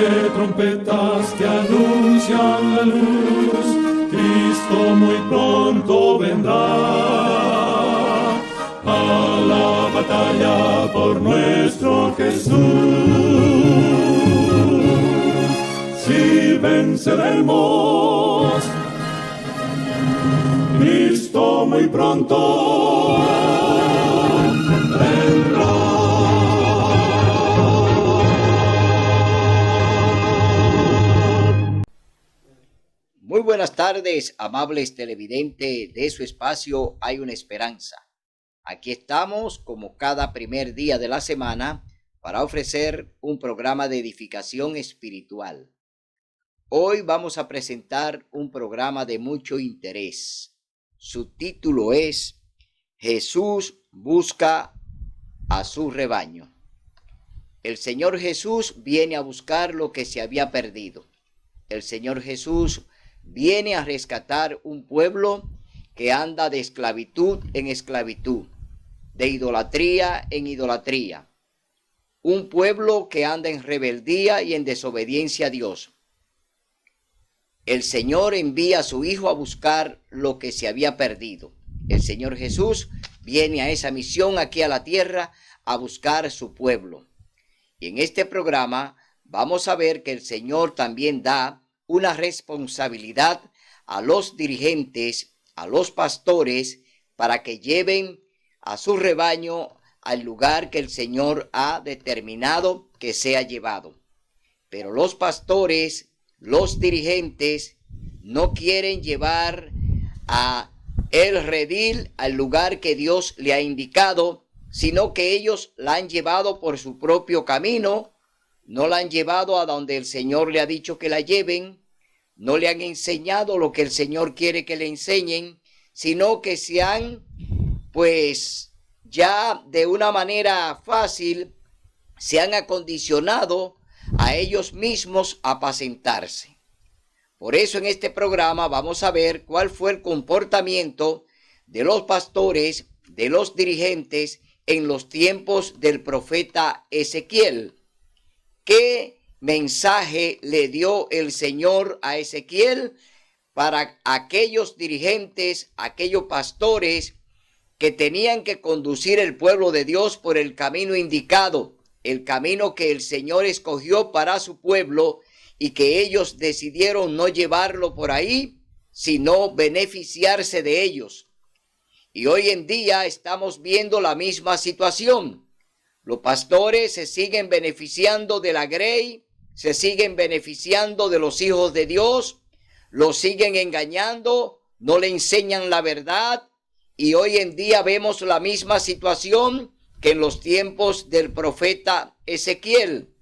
de trompetas que anuncian la luz, Cristo muy pronto vendrá a la batalla por nuestro Jesús. Si venceremos, Cristo muy pronto vendrá. Muy buenas tardes, amables televidentes de su espacio Hay una Esperanza. Aquí estamos como cada primer día de la semana para ofrecer un programa de edificación espiritual. Hoy vamos a presentar un programa de mucho interés. Su título es Jesús busca a su rebaño. El Señor Jesús viene a buscar lo que se había perdido. El Señor Jesús viene a rescatar un pueblo que anda de esclavitud en esclavitud, de idolatría en idolatría. Un pueblo que anda en rebeldía y en desobediencia a Dios. El Señor envía a su Hijo a buscar lo que se había perdido. El Señor Jesús viene a esa misión aquí a la tierra a buscar su pueblo. Y en este programa vamos a ver que el Señor también da una responsabilidad a los dirigentes, a los pastores, para que lleven a su rebaño al lugar que el Señor ha determinado que sea llevado. Pero los pastores, los dirigentes, no quieren llevar a el redil al lugar que Dios le ha indicado, sino que ellos la han llevado por su propio camino, no la han llevado a donde el Señor le ha dicho que la lleven, no le han enseñado lo que el Señor quiere que le enseñen, sino que se han, ya de una manera fácil, se han acondicionado a ellos mismos a apacentarse. Por eso en este programa vamos a ver cuál fue el comportamiento de los pastores, de los dirigentes en los tiempos del profeta Ezequiel. ¿Qué mensaje le dio el Señor a Ezequiel para aquellos dirigentes, aquellos pastores que tenían que conducir el pueblo de Dios por el camino indicado, el camino que el Señor escogió para su pueblo y que ellos decidieron no llevarlo por ahí, sino beneficiarse de ellos? Y hoy en día estamos viendo la misma situación. Los pastores se siguen beneficiando de la grey, se siguen beneficiando de los hijos de Dios, los siguen engañando, no le enseñan la verdad. Y hoy en día vemos la misma situación que en los tiempos del profeta Ezequiel.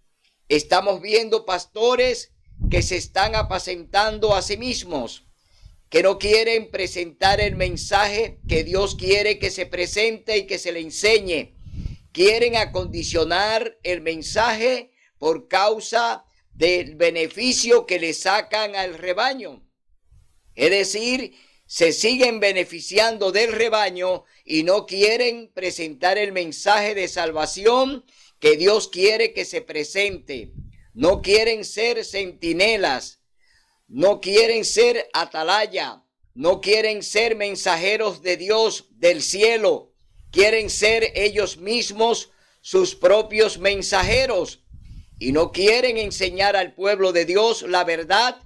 Estamos viendo pastores que se están apacentando a sí mismos, que no quieren presentar el mensaje que Dios quiere que se presente y que se le enseñe. Quieren acondicionar el mensaje por causa del beneficio que le sacan al rebaño. Es decir, se siguen beneficiando del rebaño y no quieren presentar el mensaje de salvación que Dios quiere que se presente. No quieren ser centinelas, no quieren ser atalaya, no quieren ser mensajeros de Dios del cielo. Quieren ser ellos mismos sus propios mensajeros y no quieren enseñar al pueblo de Dios la verdad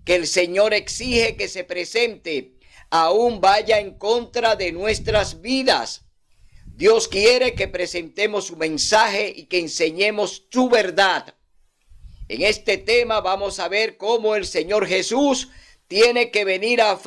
que el Señor exige que se presente, aún vaya en contra de nuestras vidas. Dios quiere que presentemos su mensaje y que enseñemos su verdad. En este tema vamos a ver cómo el Señor Jesús tiene que venir a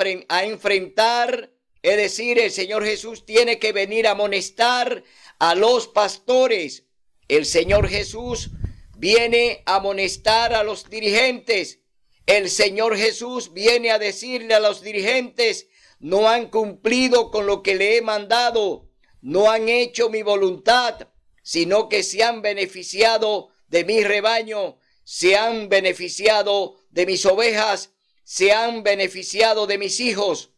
enfrentar, es decir, el Señor Jesús tiene que venir a amonestar a los pastores. El Señor Jesús viene a amonestar a los dirigentes. El Señor Jesús viene a decirle a los dirigentes: no han cumplido con lo que le he mandado, no han hecho mi voluntad, sino que se han beneficiado de mi rebaño, se han beneficiado de mis ovejas, se han beneficiado de mis hijos.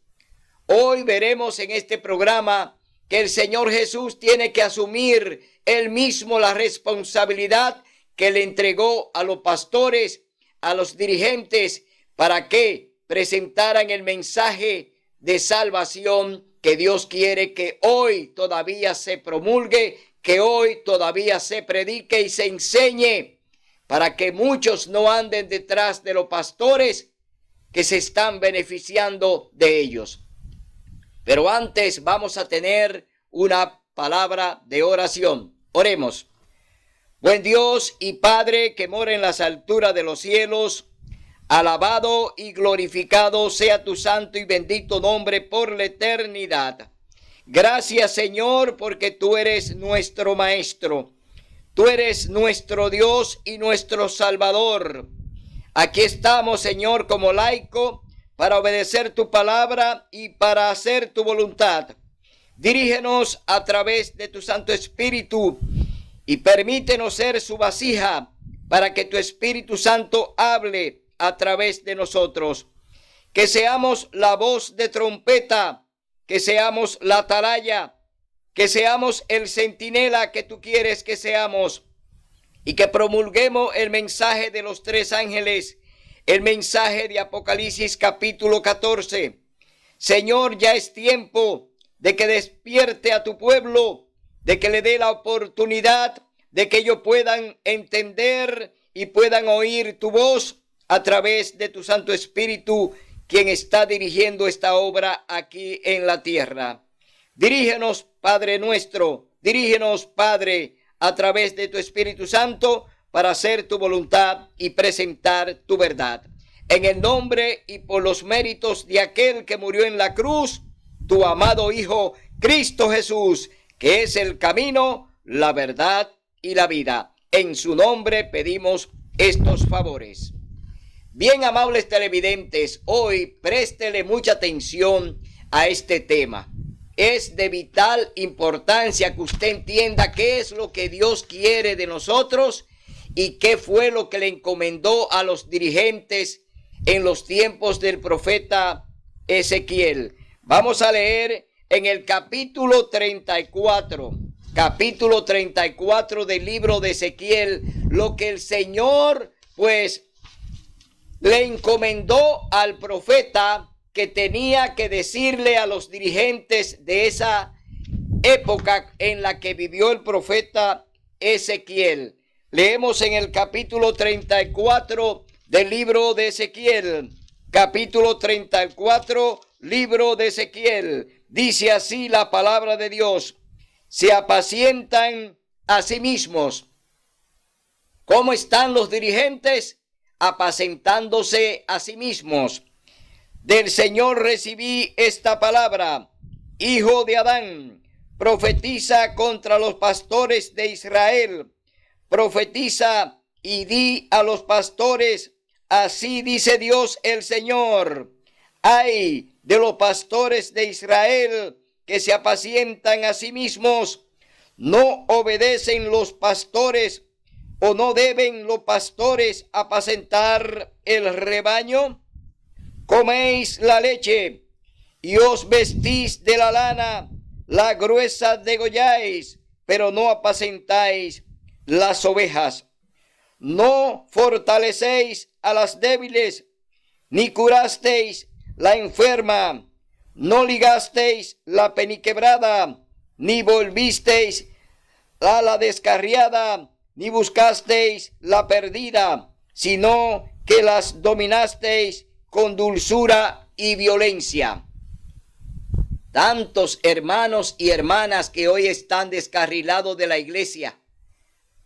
Hoy veremos en este programa que el Señor Jesús tiene que asumir él mismo la responsabilidad que le entregó a los pastores, a los dirigentes, para que presentaran el mensaje de salvación que Dios quiere que hoy todavía se promulgue, que hoy todavía se predique y se enseñe, para que muchos no anden detrás de los pastores que se están beneficiando de ellos. Pero antes vamos a tener una palabra de oración. Oremos. Buen Dios y Padre que mora en las alturas de los cielos, alabado y glorificado sea tu santo y bendito nombre por la eternidad. Gracias, Señor, porque tú eres nuestro Maestro. Tú eres nuestro Dios y nuestro Salvador. Aquí estamos, Señor, como laico, para obedecer tu palabra y para hacer tu voluntad. Dirígenos a través de tu Santo Espíritu y permítenos ser su vasija para que tu Espíritu Santo hable a través de nosotros. Que seamos la voz de trompeta, que seamos la atalaya, que seamos el centinela que tú quieres que seamos y que promulguemos el mensaje de los tres ángeles, el mensaje de Apocalipsis capítulo 14. Señor, ya es tiempo de que despierte a tu pueblo, de que le dé la oportunidad de que ellos puedan entender y puedan oír tu voz a través de tu Santo Espíritu, quien está dirigiendo esta obra aquí en la tierra. Dirígenos, Padre nuestro, dirígenos, Padre, a través de tu Espíritu Santo, para hacer tu voluntad y presentar tu verdad. En el nombre y por los méritos de aquel que murió en la cruz, tu amado Hijo, Cristo Jesús, que es el camino, la verdad y la vida. En su nombre pedimos estos favores. Bien, amables televidentes, hoy préstele mucha atención a este tema. Es de vital importancia que usted entienda qué es lo que Dios quiere de nosotros y qué fue lo que le encomendó a los dirigentes en los tiempos del profeta Ezequiel. Vamos a leer en el capítulo 34 del libro de Ezequiel, lo que el Señor pues le encomendó al profeta que tenía que decirle a los dirigentes de esa época en la que vivió el profeta Ezequiel. Leemos en el capítulo 34 del libro de Ezequiel. Capítulo 34, libro de Ezequiel. Dice así la palabra de Dios: se apacientan a sí mismos. ¿Cómo están los dirigentes? Apacentándose a sí mismos. Del Señor recibí esta palabra: hijo de Adán, profetiza contra los pastores de Israel. Profetiza y di a los pastores: así dice Dios el Señor. Ay de los pastores de Israel que se apacientan a sí mismos. ¿No obedecen los pastores o no deben los pastores apacentar el rebaño? Coméis la leche y os vestís de la lana, la gruesa degolláis, pero no apacentáis las ovejas. No fortalecéis a las débiles, ni curasteis la enferma, no ligasteis la peniquebrada, ni volvisteis a la descarriada, ni buscasteis la perdida, sino que las dominasteis con dulzura y violencia. Tantos hermanos y hermanas que hoy están descarrilados de la iglesia,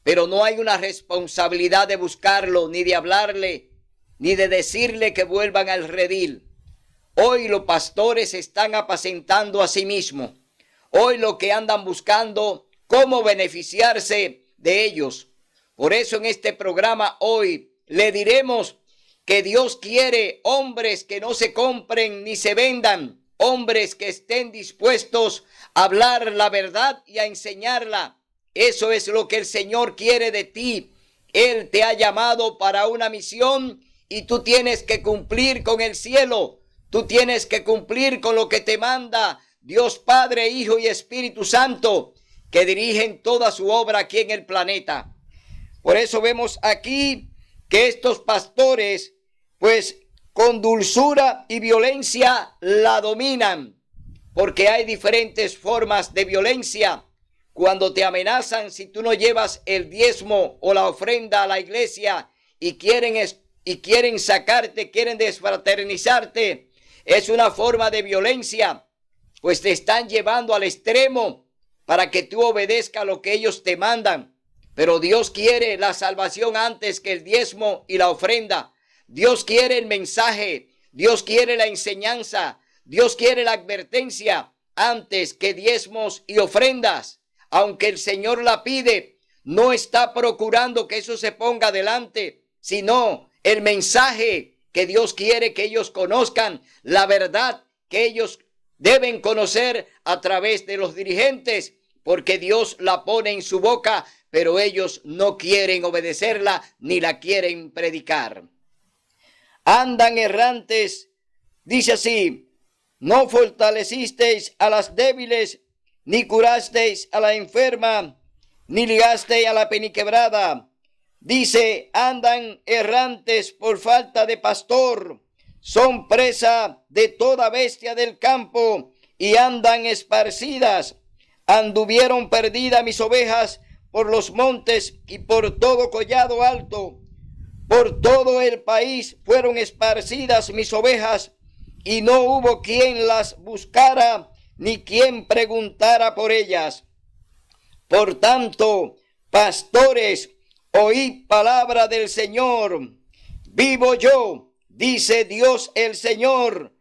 pero no hay una responsabilidad de buscarlo, ni de hablarle, ni de decirle que vuelvan al redil. Hoy los pastores se están apacentando a sí mismos. Hoy lo que andan buscando, cómo beneficiarse de ellos. Por eso en este programa hoy le diremos que Dios quiere hombres que no se compren ni se vendan, hombres que estén dispuestos a hablar la verdad y a enseñarla. Eso es lo que el Señor quiere de ti. Él te ha llamado para una misión y tú tienes que cumplir con el cielo. Tú tienes que cumplir con lo que te manda Dios Padre, Hijo y Espíritu Santo, que dirigen toda su obra aquí en el planeta. Por eso vemos aquí que estos pastores, pues con dulzura y violencia la dominan, porque hay diferentes formas de violencia. Cuando te amenazan si tú no llevas el diezmo o la ofrenda a la iglesia y quieren sacarte, quieren desfraternizarte, es una forma de violencia, pues te están llevando al extremo para que tú obedezcas lo que ellos te mandan. Pero Dios quiere la salvación antes que el diezmo y la ofrenda. Dios quiere el mensaje, Dios quiere la enseñanza, Dios quiere la advertencia antes que diezmos y ofrendas. Aunque el Señor la pide, no está procurando que eso se ponga adelante, sino el mensaje que Dios quiere que ellos conozcan, la verdad que ellos deben conocer a través de los dirigentes, porque Dios la pone en su boca, pero ellos no quieren obedecerla ni la quieren predicar. Andan errantes, dice así: no fortalecisteis a las débiles, ni curasteis a la enferma, ni ligasteis a la peniquebrada. Dice, andan errantes por falta de pastor, son presa de toda bestia del campo y andan esparcidas. Anduvieron perdidas mis ovejas por los montes y por todo collado alto. Por todo el país fueron esparcidas mis ovejas y no hubo quien las buscara ni quien preguntara por ellas. Por tanto, pastores, oíd palabra del Señor. Vivo yo, dice Dios el Señor,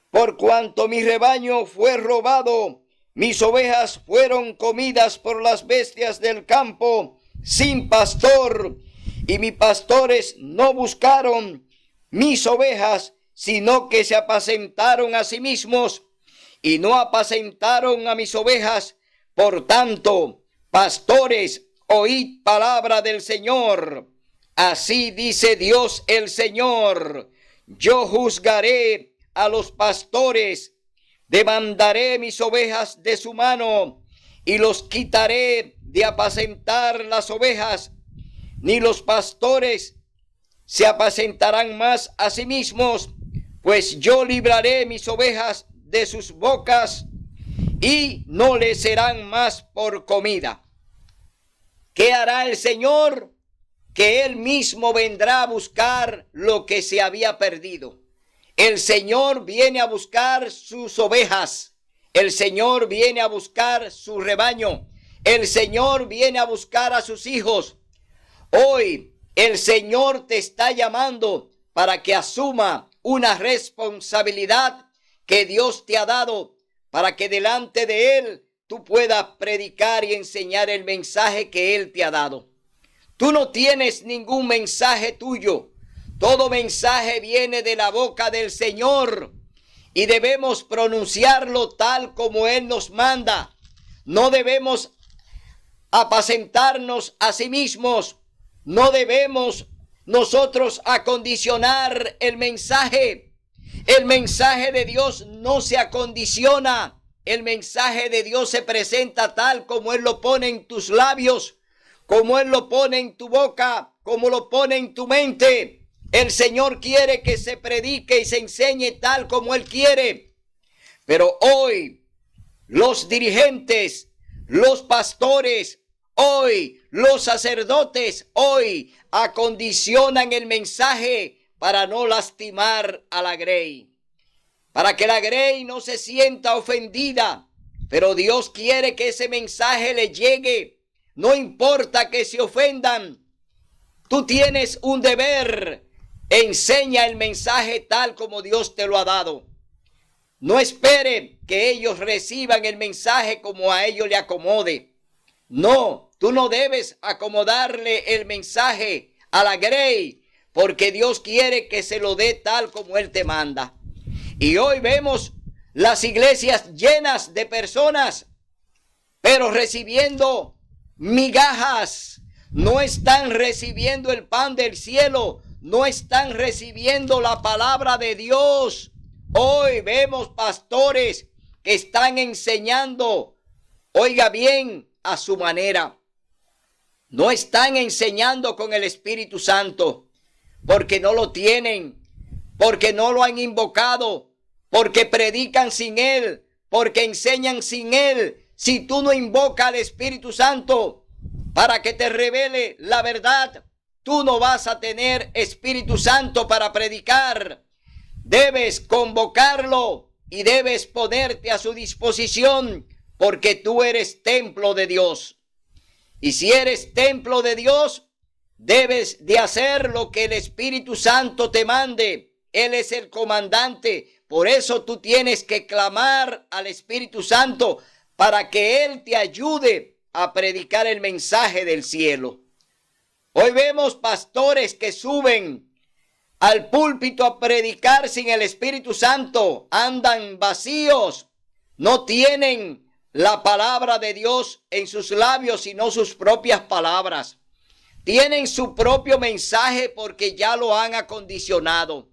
por cuanto mi rebaño fue robado, mis ovejas fueron comidas por las bestias del campo sin pastor, y mis pastores no buscaron mis ovejas, sino que se apacentaron a sí mismos y no apacentaron a mis ovejas. Por tanto, pastores, oíd palabra del Señor. Así dice Dios el Señor: yo juzgaré a los pastores, demandaré mis ovejas de su mano y los quitaré de apacentar las ovejas. Ni los pastores se apacentarán más a sí mismos, pues yo libraré mis ovejas de sus bocas y no les serán más por comida. ¿Qué hará el Señor? Que Él mismo vendrá a buscar lo que se había perdido. El Señor viene a buscar sus ovejas. El Señor viene a buscar su rebaño. El Señor viene a buscar a sus hijos. Hoy el Señor te está llamando para que asuma una responsabilidad que Dios te ha dado, para que delante de Él tú puedas predicar y enseñar el mensaje que Él te ha dado. Tú no tienes ningún mensaje tuyo. Todo mensaje viene de la boca del Señor y debemos pronunciarlo tal como Él nos manda. No debemos apacentarnos a sí mismos. No debemos nosotros acondicionar el mensaje. El mensaje de Dios no se acondiciona. El mensaje de Dios se presenta tal como Él lo pone en tus labios, como Él lo pone en tu boca, como lo pone en tu mente. El Señor quiere que se predique y se enseñe tal como Él quiere. Pero hoy los dirigentes, los pastores, hoy los sacerdotes, hoy acondicionan el mensaje para no lastimar a la grey, para que la grey no se sienta ofendida. Pero Dios quiere que ese mensaje le llegue. No importa que se ofendan. Tú tienes un deber. Enseña el mensaje tal como Dios te lo ha dado. No espere que ellos reciban el mensaje como a ellos le acomode. No, tú no debes acomodarle el mensaje a la grey, porque Dios quiere que se lo dé tal como Él te manda. Y hoy vemos las iglesias llenas de personas, pero recibiendo migajas. No están recibiendo el pan del cielo, no están recibiendo la palabra de Dios. Hoy vemos pastores que están enseñando, oiga bien, a su manera. no están enseñando con el Espíritu Santo, porque no lo tienen, porque no lo han invocado, porque predican sin Él, porque enseñan sin Él. Si tú no invocas al Espíritu Santo para que te revele la verdad, tú no vas a tener Espíritu Santo para predicar. Debes convocarlo y debes ponerte a su disposición, porque tú eres templo de Dios. Y si eres templo de Dios, debes de hacer lo que el Espíritu Santo te mande. Él es el comandante. Por eso tú tienes que clamar al Espíritu Santo para que Él te ayude a predicar el mensaje del cielo. Hoy vemos pastores que suben al púlpito a predicar sin el Espíritu Santo. Andan vacíos, no tienen la palabra de Dios en sus labios, sino sus propias palabras. Tienen su propio mensaje porque ya lo han acondicionado.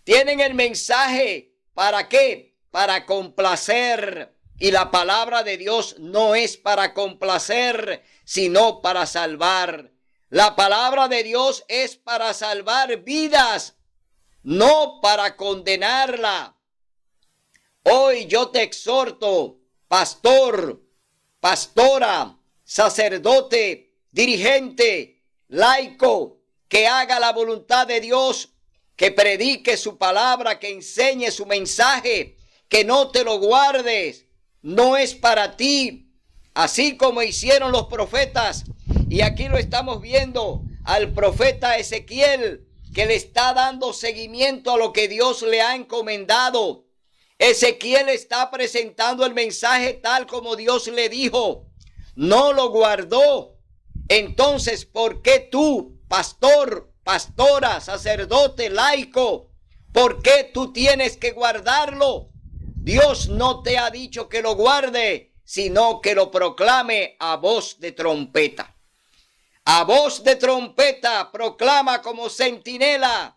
Tienen el mensaje, ¿para qué? Para complacer. Y la palabra de Dios no es para complacer, sino para salvar. La palabra de Dios es para salvar vidas, no para condenarla. Hoy yo te exhorto, pastor, pastora, sacerdote, dirigente, laico, que haga la voluntad de Dios, que predique su palabra, que enseñe su mensaje, que no te lo guardes. No es para ti, así como hicieron los profetas. Y aquí lo estamos viendo al profeta Ezequiel, que le está dando seguimiento a lo que Dios le ha encomendado. Ezequiel está presentando el mensaje tal como Dios le dijo. No lo guardó. Entonces, ¿por qué tú, pastor, pastora, sacerdote, laico, por qué tú tienes que guardarlo? Dios no te ha dicho que lo guarde, sino que lo proclame a voz de trompeta. A voz de trompeta proclama como centinela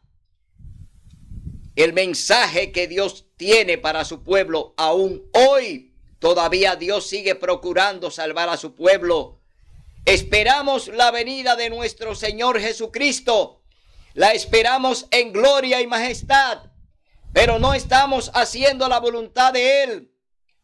el mensaje que Dios tiene para su pueblo. Aún hoy todavía Dios sigue procurando salvar a su pueblo. Esperamos la venida de nuestro Señor Jesucristo. La esperamos en gloria y majestad. Pero no estamos haciendo la voluntad de Él.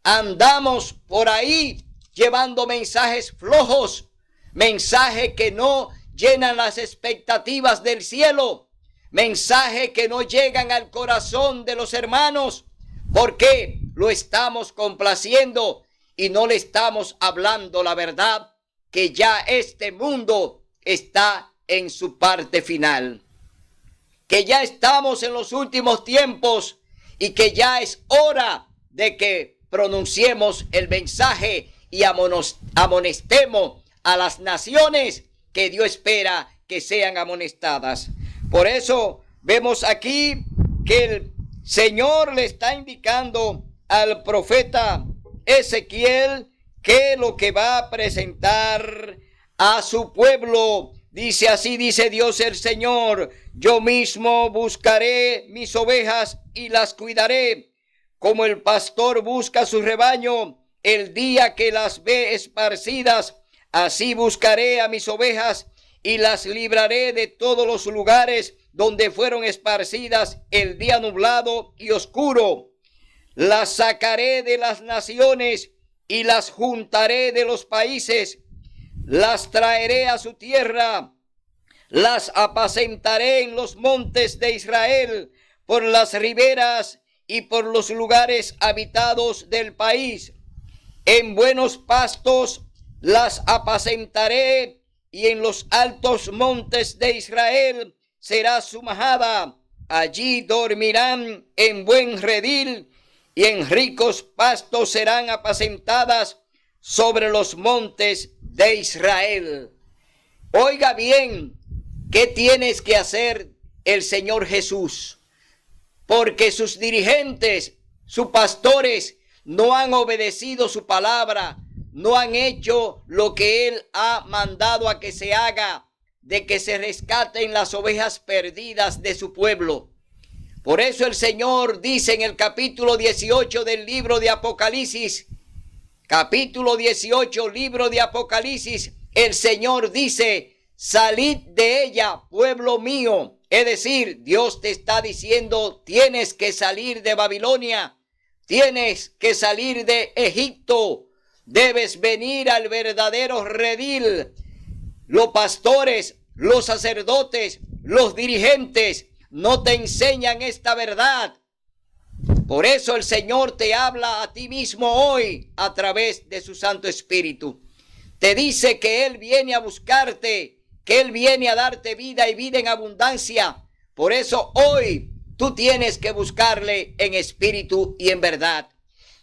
Andamos por ahí llevando mensajes flojos, mensajes que no llenan las expectativas del cielo, mensajes que no llegan al corazón de los hermanos, porque lo estamos complaciendo y no le estamos hablando la verdad, que ya este mundo está en su parte final, que ya estamos en los últimos tiempos y que ya es hora de que pronunciemos el mensaje y amonestemos a las naciones que Dios espera que sean amonestadas. Por eso vemos aquí que el Señor le está indicando al profeta Ezequiel que lo que va a presentar a su pueblo. Dice así, dice Dios el Señor: yo mismo buscaré mis ovejas y las cuidaré, como el pastor busca su rebaño el día que las ve esparcidas. Así buscaré a mis ovejas y las libraré de todos los lugares donde fueron esparcidas el día nublado y oscuro. Las sacaré de las naciones y las juntaré de los países. Las traeré a su tierra, las apacentaré en los montes de Israel, por las riberas y por los lugares habitados del país. En buenos pastos las apacentaré, y en los altos montes de Israel será su majada. Allí dormirán en buen redil, y en ricos pastos serán apacentadas sobre los montes de Israel. Oiga bien, ¿qué tienes que hacer el Señor Jesús? Porque sus dirigentes, sus pastores, no han obedecido su palabra, no han hecho lo que Él ha mandado a que se haga, de que se rescaten las ovejas perdidas de su pueblo. Por eso el Señor dice en el capítulo 18 del libro de Apocalipsis, capítulo 18, libro de Apocalipsis, el Señor dice, salid de ella, pueblo mío. Es decir, Dios te está diciendo, tienes que salir de Babilonia, tienes que salir de Egipto, debes venir al verdadero redil. Los pastores, los sacerdotes, los dirigentes no te enseñan esta verdad. Por eso el Señor te habla a ti mismo hoy a través de su Santo Espíritu. Te dice que Él viene a buscarte, que Él viene a darte vida y vida en abundancia. Por eso hoy tú tienes que buscarle en espíritu y en verdad.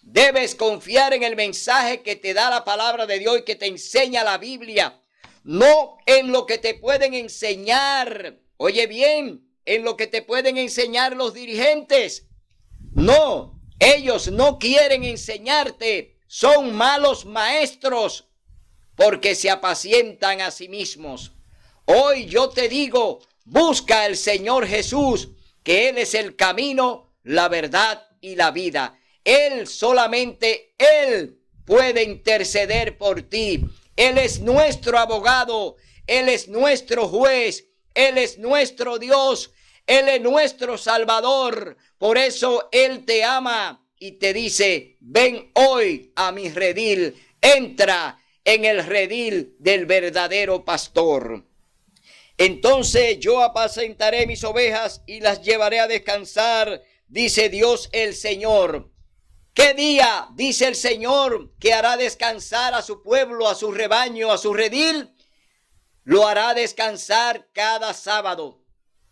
Debes confiar en el mensaje que te da la palabra de Dios y que te enseña la Biblia. No en lo que te pueden enseñar. Oye bien, en lo que te pueden enseñar los dirigentes. No, ellos no quieren enseñarte. Son malos maestros porque se apacientan a sí mismos. Hoy yo te digo, busca al Señor Jesús, que Él es el camino, la verdad y la vida. Él, solamente Él puede interceder por ti. Él es nuestro abogado, Él es nuestro juez, Él es nuestro Dios, Él es nuestro Salvador. Por eso Él te ama y te dice, ven hoy a mi redil, entra en el redil del verdadero pastor. Entonces yo apacentaré mis ovejas y las llevaré a descansar, dice Dios el Señor. ¿Qué día dice el Señor que hará descansar a su pueblo, a su rebaño, a su redil? Lo hará descansar cada sábado.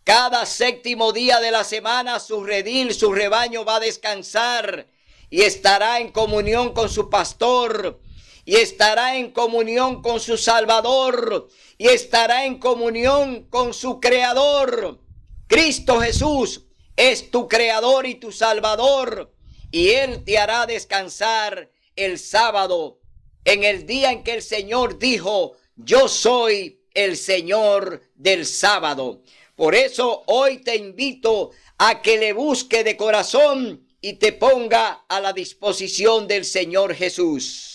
Cada séptimo día de la semana su redil, su rebaño va a descansar y estará en comunión con su pastor y estará en comunión con su Salvador y estará en comunión con su Creador. Cristo Jesús es tu Creador y tu Salvador y Él te hará descansar el sábado, en el día en que el Señor dijo, yo soy el Señor del sábado. Por eso hoy te invito a que le busque de corazón y te ponga a la disposición del Señor Jesús.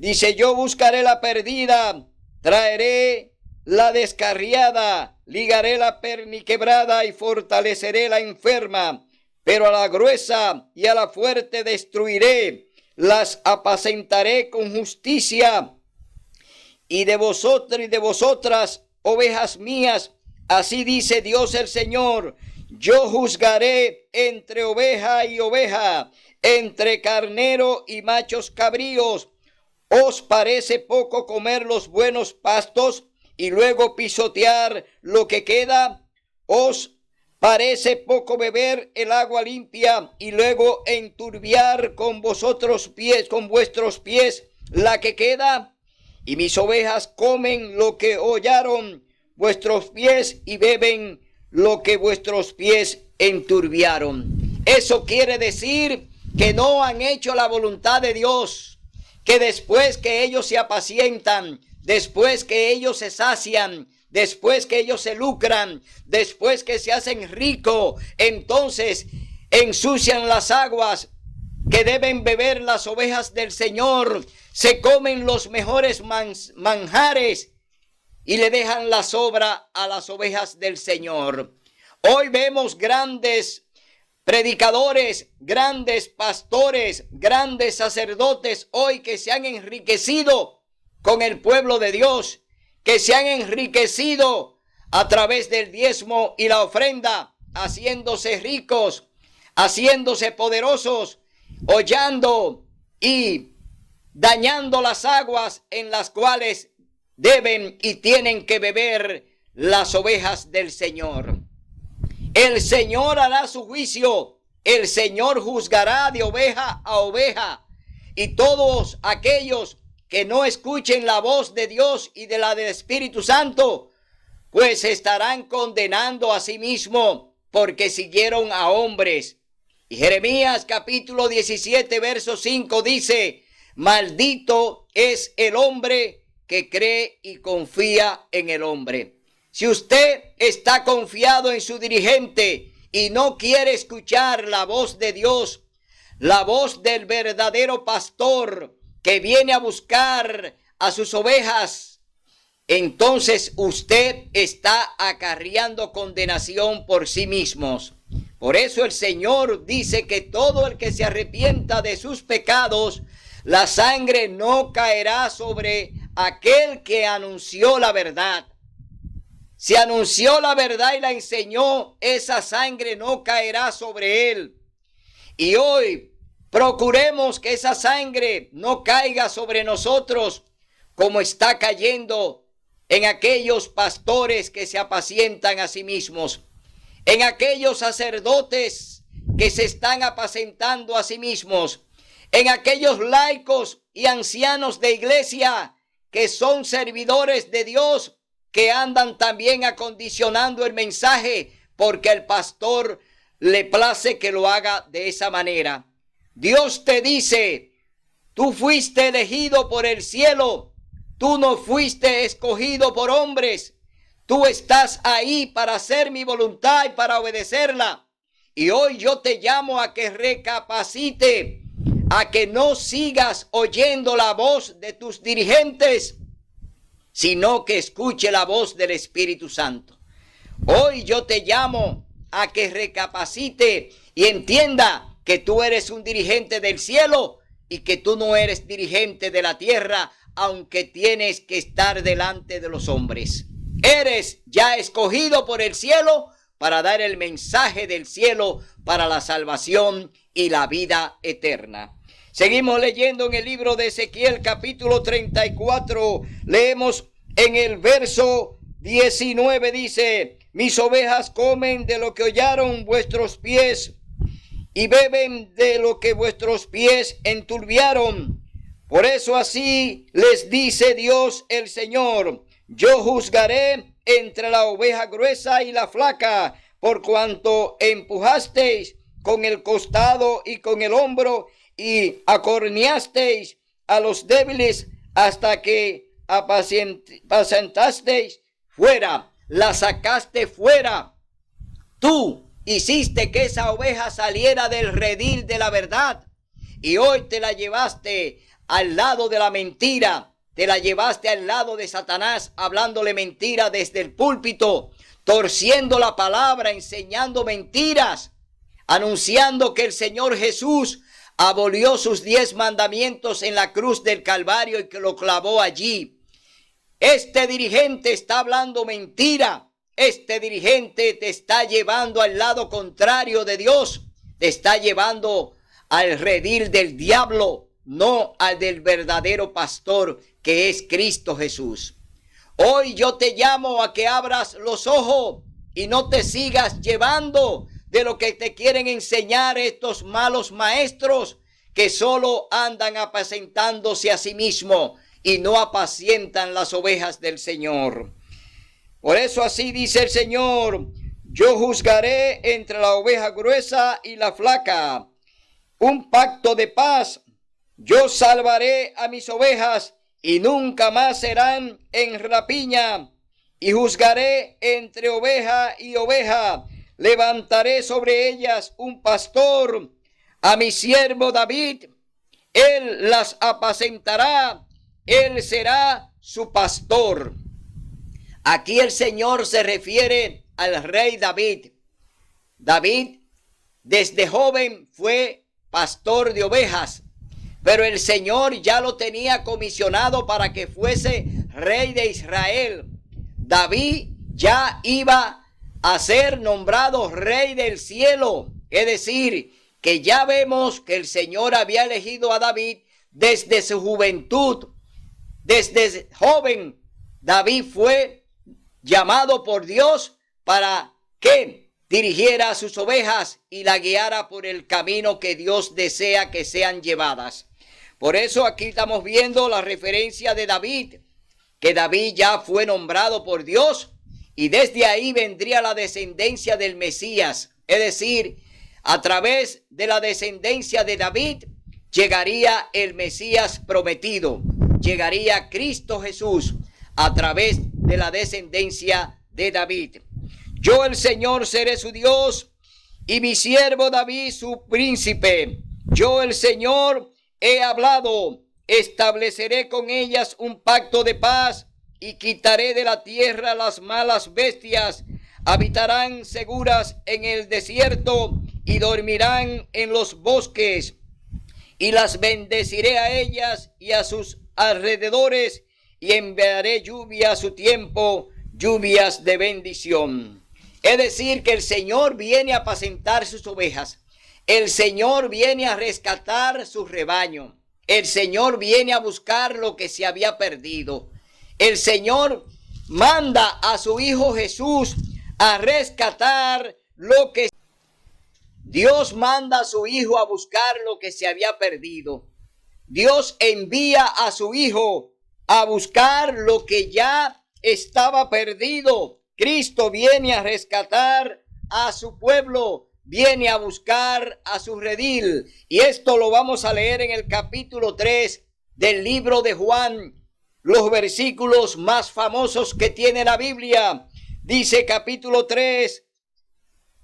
Dice, yo buscaré la perdida, traeré la descarriada, ligaré la perniquebrada y fortaleceré la enferma, pero a la gruesa y a la fuerte destruiré, las apacentaré con justicia, y de vosotros y de vosotras, ovejas mías, así dice Dios el Señor, yo juzgaré entre oveja y oveja, entre carnero y machos cabríos. ¿Os parece poco comer los buenos pastos y luego pisotear lo que queda? ¿Os parece poco beber el agua limpia y luego enturbiar con vuestros pies la que queda? Y mis ovejas comen lo que hollaron vuestros pies y beben lo que vuestros pies enturbiaron. Eso quiere decir que no han hecho la voluntad de Dios, que después que ellos se apacientan, después que ellos se sacian, después que ellos se lucran, después que se hacen ricos, entonces ensucian las aguas que deben beber las ovejas del Señor, se comen los mejores manjares y le dejan la sobra a las ovejas del Señor. Hoy vemos grandes predicadores, grandes pastores, grandes sacerdotes hoy que se han enriquecido con el pueblo de Dios, que se han enriquecido a través del diezmo y la ofrenda, haciéndose ricos, haciéndose poderosos, hollando y dañando las aguas en las cuales deben y tienen que beber las ovejas del Señor. El Señor hará su juicio, el Señor juzgará de oveja a oveja, y todos aquellos que no escuchen la voz de Dios y de la del Espíritu Santo, pues estarán condenando a sí mismos porque siguieron a hombres. Y Jeremías capítulo 17 verso 5 dice, maldito es el hombre que cree y confía en el hombre. Si usted está confiado en su dirigente y no quiere escuchar la voz de Dios, la voz del verdadero pastor que viene a buscar a sus ovejas, entonces usted está acarreando condenación por sí mismos. Por eso el Señor dice que todo el que se arrepienta de sus pecados, la sangre no caerá sobre aquel que anunció la verdad. Si anunció la verdad y la enseñó, esa sangre no caerá sobre él. Y hoy procuremos que esa sangre no caiga sobre nosotros como está cayendo en aquellos pastores que se apacientan a sí mismos, en aquellos sacerdotes que se están apacentando a sí mismos, en aquellos laicos y ancianos de iglesia que son servidores de Dios, que andan también acondicionando el mensaje porque el pastor le place que lo haga de esa manera. Dios te dice, tú fuiste elegido por el cielo, tú no fuiste escogido por hombres, tú estás ahí para hacer mi voluntad y para obedecerla. Y hoy yo te llamo a que recapacite, a que no sigas oyendo la voz de tus dirigentes, sino que escuche la voz del Espíritu Santo. Hoy yo te llamo a que recapacite y entienda que tú eres un dirigente del cielo y que tú no eres dirigente de la tierra, aunque tienes que estar delante de los hombres. Eres ya escogido por el cielo para dar el mensaje del cielo para la salvación y la vida eterna. Seguimos leyendo en el libro de Ezequiel capítulo 34. Leemos en el verso 19, dice: mis ovejas comen de lo que hollaron vuestros pies y beben de lo que vuestros pies enturbiaron. Por eso así les dice Dios el Señor: yo juzgaré entre la oveja gruesa y la flaca, por cuanto empujasteis con el costado y con el hombro y acorneasteis a los débiles hasta que apacentasteis fuera, la sacaste fuera. Tú hiciste que esa oveja saliera del redil de la verdad y hoy te la llevaste al lado de la mentira, te la llevaste al lado de Satanás, hablándole mentira desde el púlpito, torciendo la palabra, enseñando mentiras, anunciando que el Señor Jesús abolió sus 10 mandamientos en la cruz del Calvario y que lo clavó allí. Este dirigente está hablando mentira. Este dirigente te está llevando al lado contrario de Dios. Te está llevando al redil del diablo, no al del verdadero pastor que es Cristo Jesús. Hoy yo te llamo a que abras los ojos y no te sigas llevando de lo que te quieren enseñar estos malos maestros que solo andan apacentándose a sí mismos y no apacientan las ovejas del Señor. Por eso así dice el Señor: yo juzgaré entre la oveja gruesa y la flaca, un pacto de paz. Yo salvaré a mis ovejas y nunca más serán en rapiña, y juzgaré entre oveja y oveja. Levantaré sobre ellas un pastor, a mi siervo David. Él las apacentará, él será su pastor. Aquí el Señor se refiere al rey David. David desde joven fue pastor de ovejas, pero el Señor ya lo tenía comisionado para que fuese rey de Israel. David ya iba a ser nombrado rey del cielo, es decir, que ya vemos que el Señor había elegido a David desde su juventud. Desde joven David fue llamado por Dios para que dirigiera a sus ovejas y la guiara por el camino que Dios desea que sean llevadas. Por eso aquí estamos viendo la referencia de David, que David ya fue nombrado por Dios y desde ahí vendría la descendencia del Mesías, es decir, a través de la descendencia de David llegaría el Mesías prometido, llegaría Cristo Jesús a través de la descendencia de David. Yo el Señor seré su Dios y mi siervo David su príncipe. Yo el Señor he hablado, estableceré con ellas un pacto de paz y quitaré de la tierra las malas bestias. Habitarán seguras en el desierto y dormirán en los bosques. Y las bendeciré a ellas y a sus alrededores, y enviaré lluvia a su tiempo, lluvias de bendición. Es decir, que el Señor viene a apacentar sus ovejas. El Señor viene a rescatar su rebaño. El Señor viene a buscar lo que se había perdido. El Señor manda a su Hijo Jesús a rescatar lo que Dios manda a su Hijo a buscar lo que se había perdido. Dios envía a su Hijo a buscar lo que ya estaba perdido. Cristo viene a rescatar a su pueblo, viene a buscar a su redil. Y esto lo vamos a leer en el capítulo 3 del libro de Juan, los versículos más famosos que tiene la Biblia. Dice capítulo 3,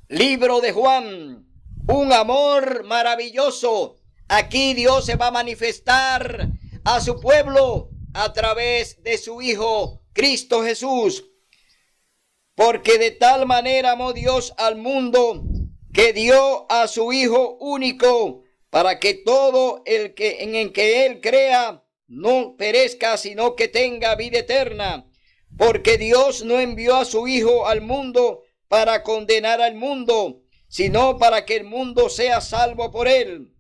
libro de Juan, un amor maravilloso. Aquí Dios se va a manifestar a su pueblo a través de su Hijo Cristo Jesús. Porque de tal manera amó Dios al mundo que dio a su Hijo único, para que todo el que en que Él crea no perezca, sino que tenga vida eterna. Porque Dios no envió a su Hijo al mundo para condenar al mundo, sino para que el mundo sea salvo por Él.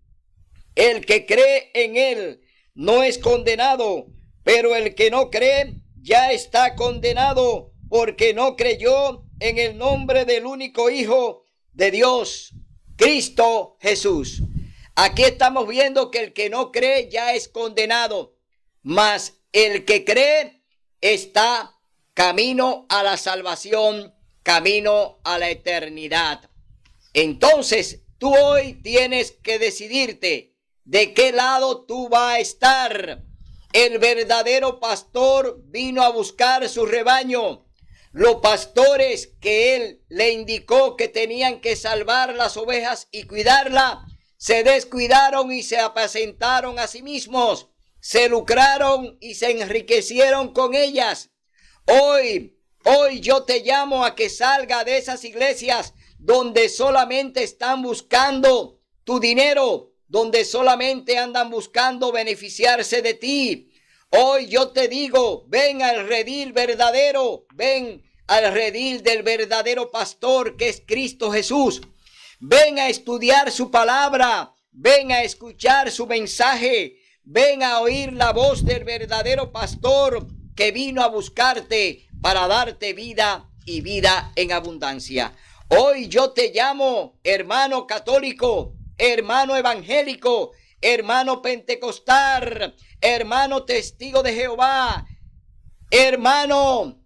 El que cree en Él no es condenado, pero el que no cree ya está condenado, porque no creyó en el nombre del único Hijo de Dios, Cristo Jesús. Aquí estamos viendo que el que no cree ya es condenado, mas el que cree está camino a la salvación, camino a la eternidad. Entonces, tú hoy tienes que decidirte de qué lado tú vas a estar. El verdadero pastor vino a buscar su rebaño. Los pastores que él le indicó que tenían que salvar las ovejas y cuidarla, se descuidaron y se apacentaron a sí mismos. Se lucraron y se enriquecieron con ellas. Hoy yo te llamo a que salga de esas iglesias donde solamente están buscando tu dinero, donde solamente andan buscando beneficiarse de ti. Hoy yo te digo, ven al redil verdadero, ven al redil del verdadero pastor que es Cristo Jesús. Ven a estudiar su palabra, ven a escuchar su mensaje, ven a oír la voz del verdadero pastor que vino a buscarte para darte vida y vida en abundancia. Hoy yo te llamo, hermano católico, hermano evangélico, hermano pentecostal, hermano testigo de Jehová, hermano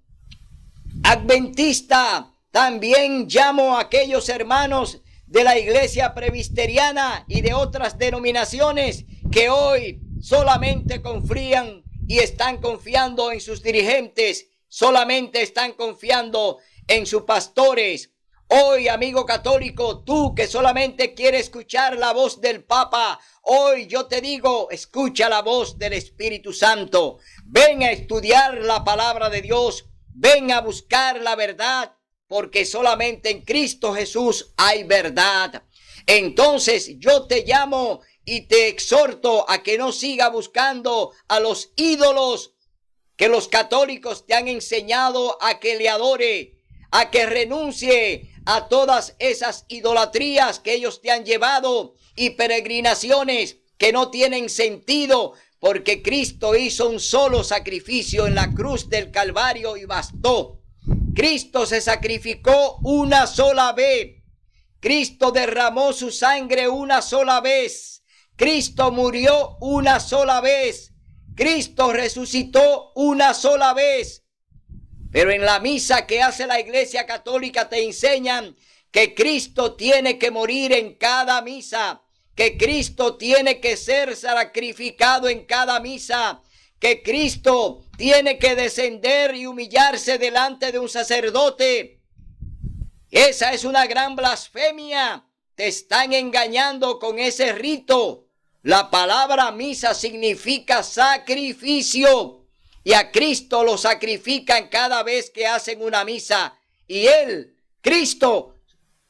adventista. También llamo a aquellos hermanos de la iglesia presbiteriana y de otras denominaciones que hoy solamente confían y están confiando en sus dirigentes, solamente están confiando en sus pastores. Hoy, amigo católico, tú que solamente quieres escuchar la voz del Papa, hoy yo te digo, escucha la voz del Espíritu Santo. Ven a estudiar la palabra de Dios, ven a buscar la verdad, porque solamente en Cristo Jesús hay verdad. Entonces yo te llamo y te exhorto a que no siga buscando a los ídolos que los católicos te han enseñado a que le adore, a que renuncie a todas esas idolatrías que ellos te han llevado y peregrinaciones que no tienen sentido, porque Cristo hizo un solo sacrificio en la cruz del Calvario y bastó. Cristo se sacrificó una sola vez. Cristo derramó su sangre una sola vez. Cristo murió una sola vez. Cristo resucitó una sola vez. Pero en la misa que hace la Iglesia Católica te enseñan que Cristo tiene que morir en cada misa, que Cristo tiene que ser sacrificado en cada misa, que Cristo tiene que descender y humillarse delante de un sacerdote. Esa es una gran blasfemia. Te están engañando con ese rito. La palabra misa significa sacrificio. Y a Cristo lo sacrifican cada vez que hacen una misa. Y Él, Cristo,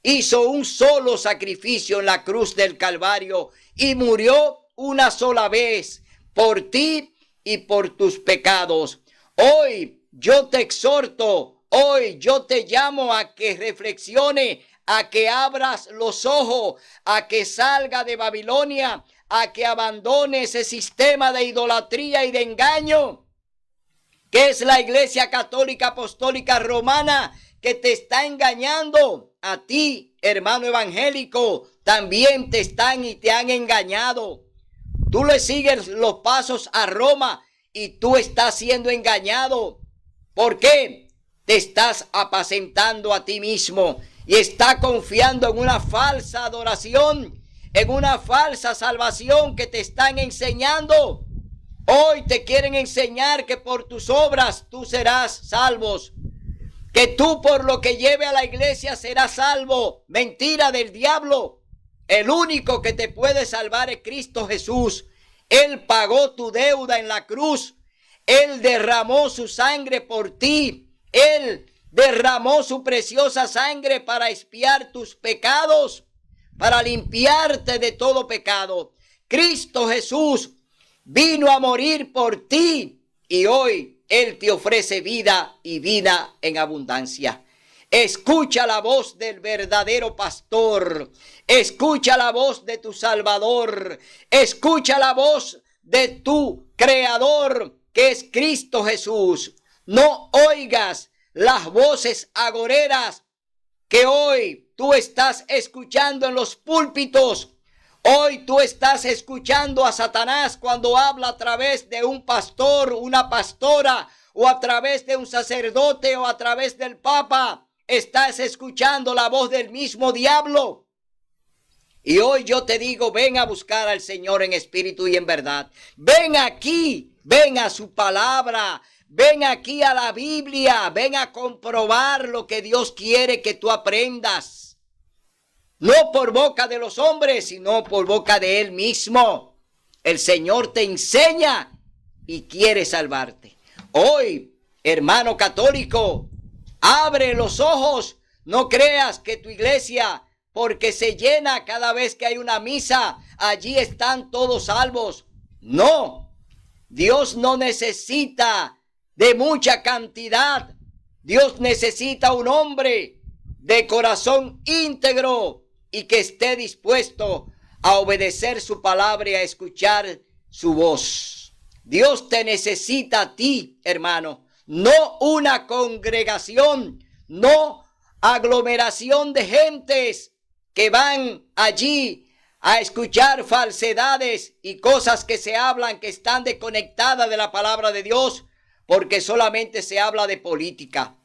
hizo un solo sacrificio en la cruz del Calvario y murió una sola vez por ti y por tus pecados. Hoy yo te exhorto, hoy yo te llamo a que reflexione, a que abras los ojos, a que salga de Babilonia, a que abandone ese sistema de idolatría y de engaño que es la Iglesia Católica Apostólica Romana, que te está engañando. A ti, hermano evangélico, también te están y te han engañado. Tú le sigues los pasos a Roma y tú estás siendo engañado. ¿Por qué? Te estás apacentando a ti mismo y estás confiando en una falsa adoración, en una falsa salvación que te están enseñando. Hoy te quieren enseñar que por tus obras tú serás salvos, que tú por lo que lleve a la iglesia serás salvo. Mentira del diablo. El único que te puede salvar es Cristo Jesús. Él pagó tu deuda en la cruz. Él derramó su sangre por ti. Él derramó su preciosa sangre para expiar tus pecados, para limpiarte de todo pecado. Cristo Jesús vino a morir por ti y hoy Él te ofrece vida y vida en abundancia. Escucha la voz del verdadero pastor. Escucha la voz de tu Salvador. Escucha la voz de tu Creador, que es Cristo Jesús. No oigas las voces agoreras que hoy tú estás escuchando en los púlpitos. Hoy tú estás escuchando a Satanás cuando habla a través de un pastor, una pastora, o a través de un sacerdote, o a través del Papa. Estás escuchando la voz del mismo diablo. Y hoy yo te digo, ven a buscar al Señor en espíritu y en verdad. Ven aquí, ven a su palabra, ven aquí a la Biblia, ven a comprobar lo que Dios quiere que tú aprendas. No por boca de los hombres, sino por boca de Él mismo. El Señor te enseña y quiere salvarte. Hoy, hermano católico, abre los ojos. No creas que tu iglesia, porque se llena cada vez que hay una misa, allí están todos salvos. No, Dios no necesita de mucha cantidad. Dios necesita un hombre de corazón íntegro y que esté dispuesto a obedecer su palabra y a escuchar su voz. Dios te necesita a ti, hermano, no una congregación, no aglomeración de gentes que van allí a escuchar falsedades y cosas que se hablan que están desconectadas de la palabra de Dios, porque solamente se habla de política.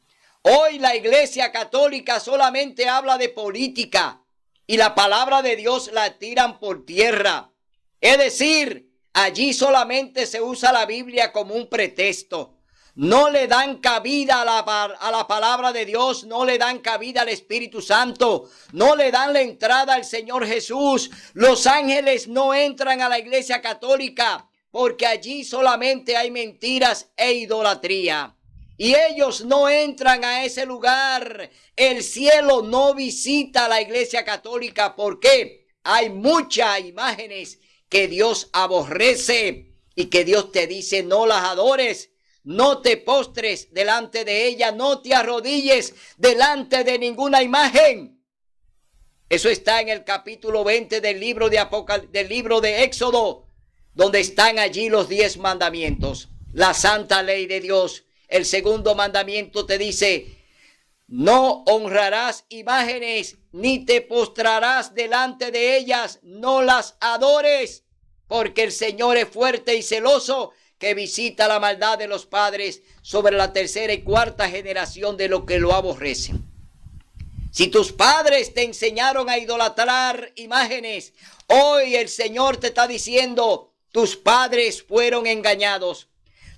Hoy la Iglesia Católica solamente habla de política y la palabra de Dios la tiran por tierra. Es decir, allí solamente se usa la Biblia como un pretexto. No le dan cabida a la palabra de Dios, no le dan cabida al Espíritu Santo, no le dan la entrada al Señor Jesús. Los ángeles no entran a la Iglesia Católica porque allí solamente hay mentiras e idolatría. Y ellos no entran a ese lugar. El cielo no visita a la Iglesia Católica porque hay muchas imágenes que Dios aborrece y que Dios te dice no las adores, no te postres delante de ella, no te arrodilles delante de ninguna imagen. Eso está en el capítulo 20 del libro de Éxodo, donde están allí los 10 mandamientos, la santa ley de Dios. El segundo mandamiento te dice, no honrarás imágenes, ni te postrarás delante de ellas, no las adores, porque el Señor es fuerte y celoso, que visita la maldad de los padres sobre la tercera y cuarta generación de los que lo aborrecen. Si tus padres te enseñaron a idolatrar imágenes, hoy el Señor te está diciendo, tus padres fueron engañados.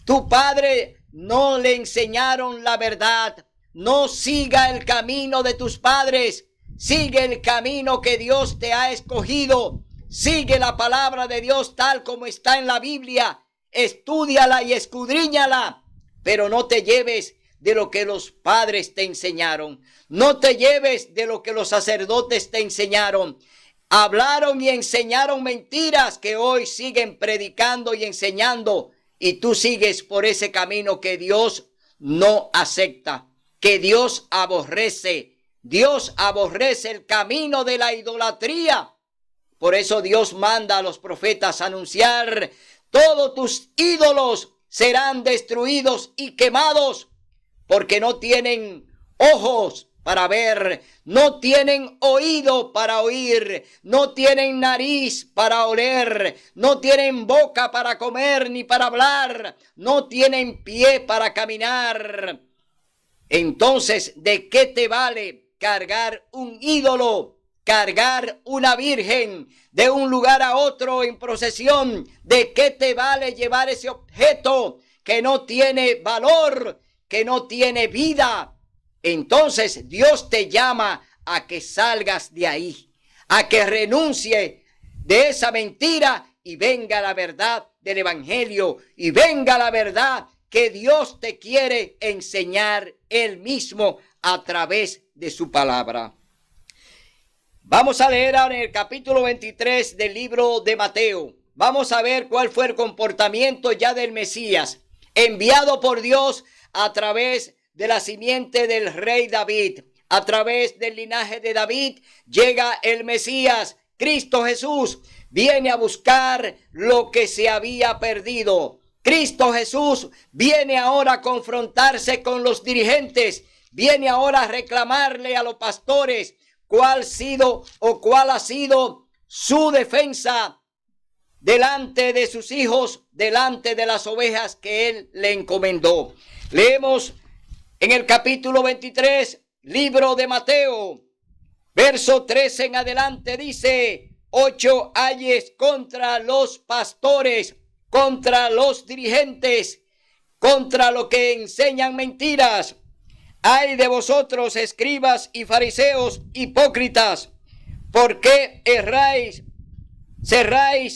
Tu padre no le enseñaron la verdad. No siga el camino de tus padres. Sigue el camino que Dios te ha escogido. Sigue la palabra de Dios tal como está en la Biblia. Estúdiala y escudriñala, pero no te lleves de lo que los padres te enseñaron. No te lleves de lo que los sacerdotes te enseñaron. Hablaron y enseñaron mentiras que hoy siguen predicando y enseñando, y tú sigues por ese camino que Dios no acepta, que Dios aborrece. Dios aborrece el camino de la idolatría. Por eso Dios manda a los profetas a anunciar: todos tus ídolos serán destruidos y quemados, porque no tienen ojos para ver, no tienen oído para oír, no tienen nariz para oler, no tienen boca para comer ni para hablar, no tienen pie para caminar. Entonces, ¿de qué te vale cargar un ídolo? Cargar una virgen de un lugar a otro en procesión. ¿De qué te vale llevar ese objeto que no tiene valor, que no tiene vida? Entonces Dios te llama a que salgas de ahí, a que renuncie de esa mentira y venga la verdad del evangelio, y venga la verdad que Dios te quiere enseñar Él mismo a través de su palabra. Vamos a leer ahora en el capítulo 23 del libro de Mateo. Vamos a ver cuál fue el comportamiento ya del Mesías, enviado por Dios a través de la simiente del rey David. A través del linaje de David llega el Mesías, Cristo Jesús. Viene a buscar lo que se había perdido. Cristo Jesús viene ahora a confrontarse con los dirigentes. Viene ahora a reclamarle a los pastores cuál ha sido su defensa delante de sus hijos, delante de las ovejas que Él le encomendó. Leemos en el capítulo 23, libro de Mateo, verso 13 en adelante, dice: 8 ayes contra los pastores, contra los dirigentes, contra los que enseñan mentiras. Ay de vosotros, escribas y fariseos hipócritas, ¿por qué cerráis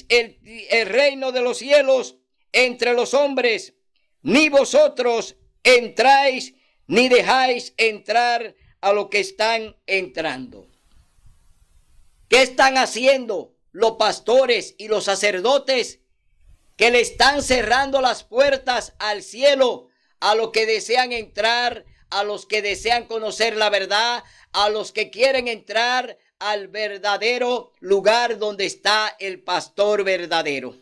el reino de los cielos entre los hombres? Ni vosotros entráis, ni dejáis entrar a los que están entrando. ¿Qué están haciendo los pastores y los sacerdotes? Que le están cerrando las puertas al cielo a los que desean entrar, a los que desean conocer la verdad, a los que quieren entrar al verdadero lugar donde está el pastor verdadero.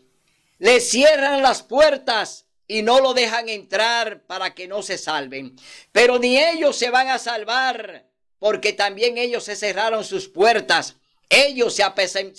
Le cierran las puertas y no lo dejan entrar para que no se salven. Pero ni ellos se van a salvar, porque también ellos se cerraron sus puertas. Ellos se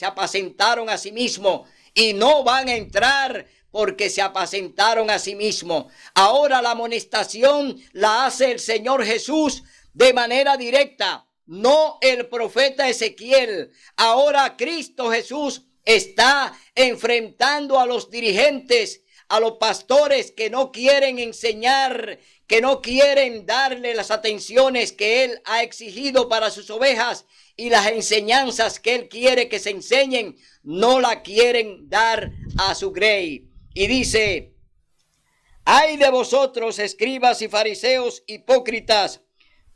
apacentaron a sí mismos y no van a entrar porque se apacentaron a sí mismos. Ahora la amonestación la hace el Señor Jesús de manera directa, no el profeta Ezequiel. Ahora Cristo Jesús está enfrentando a los dirigentes, a los pastores que no quieren enseñar, que no quieren darle las atenciones que Él ha exigido para sus ovejas, y las enseñanzas que Él quiere que se enseñen, no la quieren dar a su grey. Y dice: ay de vosotros, escribas y fariseos hipócritas,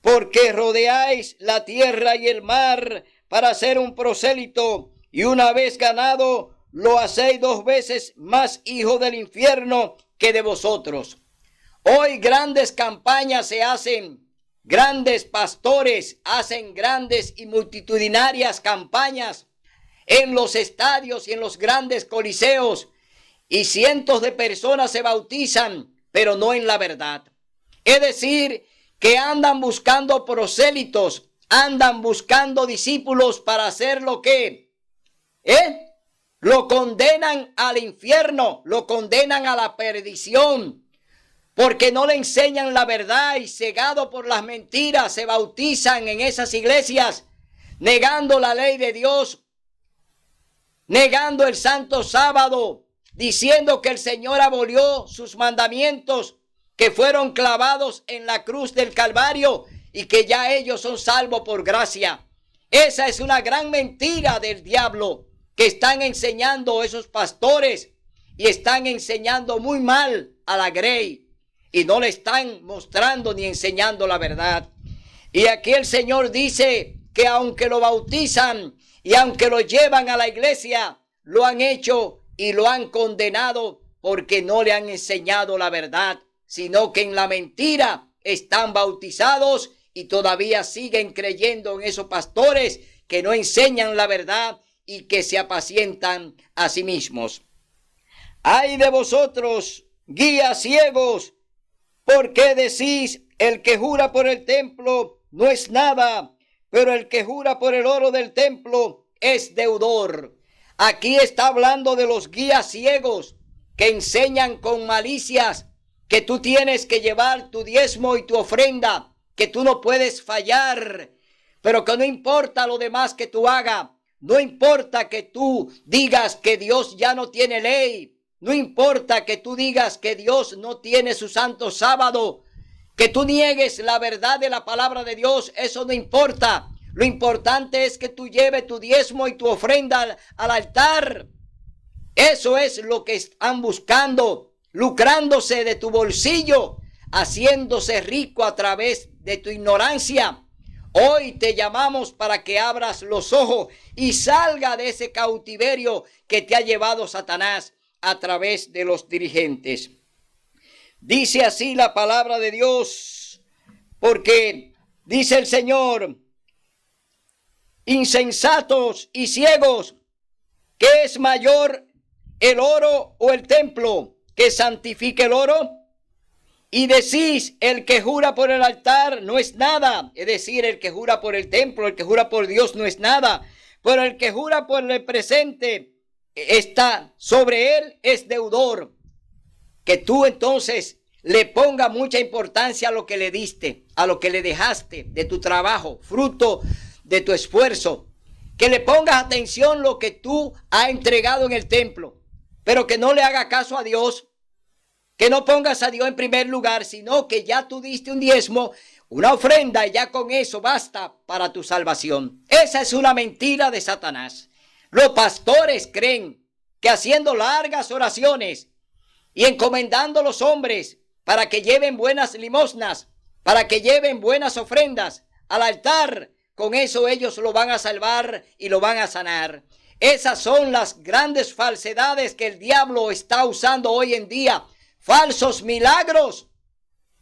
porque rodeáis la tierra y el mar para ser un prosélito, y una vez ganado, lo hacéis 2 veces más hijo del infierno que de vosotros. Hoy grandes campañas se hacen, grandes pastores hacen grandes y multitudinarias campañas en los estadios y en los grandes coliseos, y cientos de personas se bautizan, pero no en la verdad. Es decir, que andan buscando prosélitos, andan buscando discípulos para hacer lo que lo condenan al infierno, lo condenan a la perdición, porque no le enseñan la verdad, y cegado por las mentiras se bautizan en esas iglesias, negando la ley de Dios, negando el santo sábado, diciendo que el Señor abolió sus mandamientos que fueron clavados en la cruz del Calvario, y que ya ellos son salvos por gracia. Esa es una gran mentira del diablo. que están enseñando esos pastores y están enseñando muy mal a la grey y no le están mostrando ni enseñando la verdad. Y aquí el Señor dice que aunque lo bautizan y aunque lo llevan a la iglesia, lo han hecho y lo han condenado porque no le han enseñado la verdad, sino que en la mentira están bautizados y todavía siguen creyendo en esos pastores que no enseñan la verdad y que se apacientan a sí mismos. ¡Ay de vosotros, guías ciegos! ¿Por qué decís, el que jura por el templo no es nada, pero el que jura por el oro del templo es deudor? Aquí está hablando de los guías ciegos que enseñan con malicias que tú tienes que llevar tu diezmo y tu ofrenda, que tú no puedes fallar, pero que no importa lo demás que tú hagas, no importa que tú digas que Dios ya no tiene ley, no importa que tú digas que Dios no tiene su santo sábado, que tú niegues la verdad de la palabra de Dios, eso no importa. Lo importante es que tú lleves tu diezmo y tu ofrenda al altar. Eso es lo que están buscando, lucrándose de tu bolsillo, haciéndose rico a través de tu ignorancia. Hoy te llamamos para que abras los ojos y salga de ese cautiverio que te ha llevado Satanás a través de los dirigentes. Dice así la palabra de Dios, porque dice el Señor: insensatos y ciegos, ¿qué es mayor, el oro o el templo que santifica el oro? Y decís, el que jura por el altar no es nada, es decir, el que jura por el templo, el que jura por Dios no es nada, pero el que jura por el presente está sobre él es deudor. Que tú entonces le pongas mucha importancia a lo que le diste, a lo que le dejaste de tu trabajo, fruto de tu esfuerzo. Que le pongas atención a lo que tú has entregado en el templo, pero que no le haga caso a Dios, que no pongas a Dios en primer lugar, sino que ya tú diste un diezmo, una ofrenda, y ya con eso basta para tu salvación. Esa es una mentira de Satanás. Los pastores creen que haciendo largas oraciones y encomendando a los hombres para que lleven buenas limosnas, para que lleven buenas ofrendas al altar, con eso ellos lo van a salvar y lo van a sanar. Esas son las grandes falsedades que el diablo está usando hoy en día. Falsos milagros,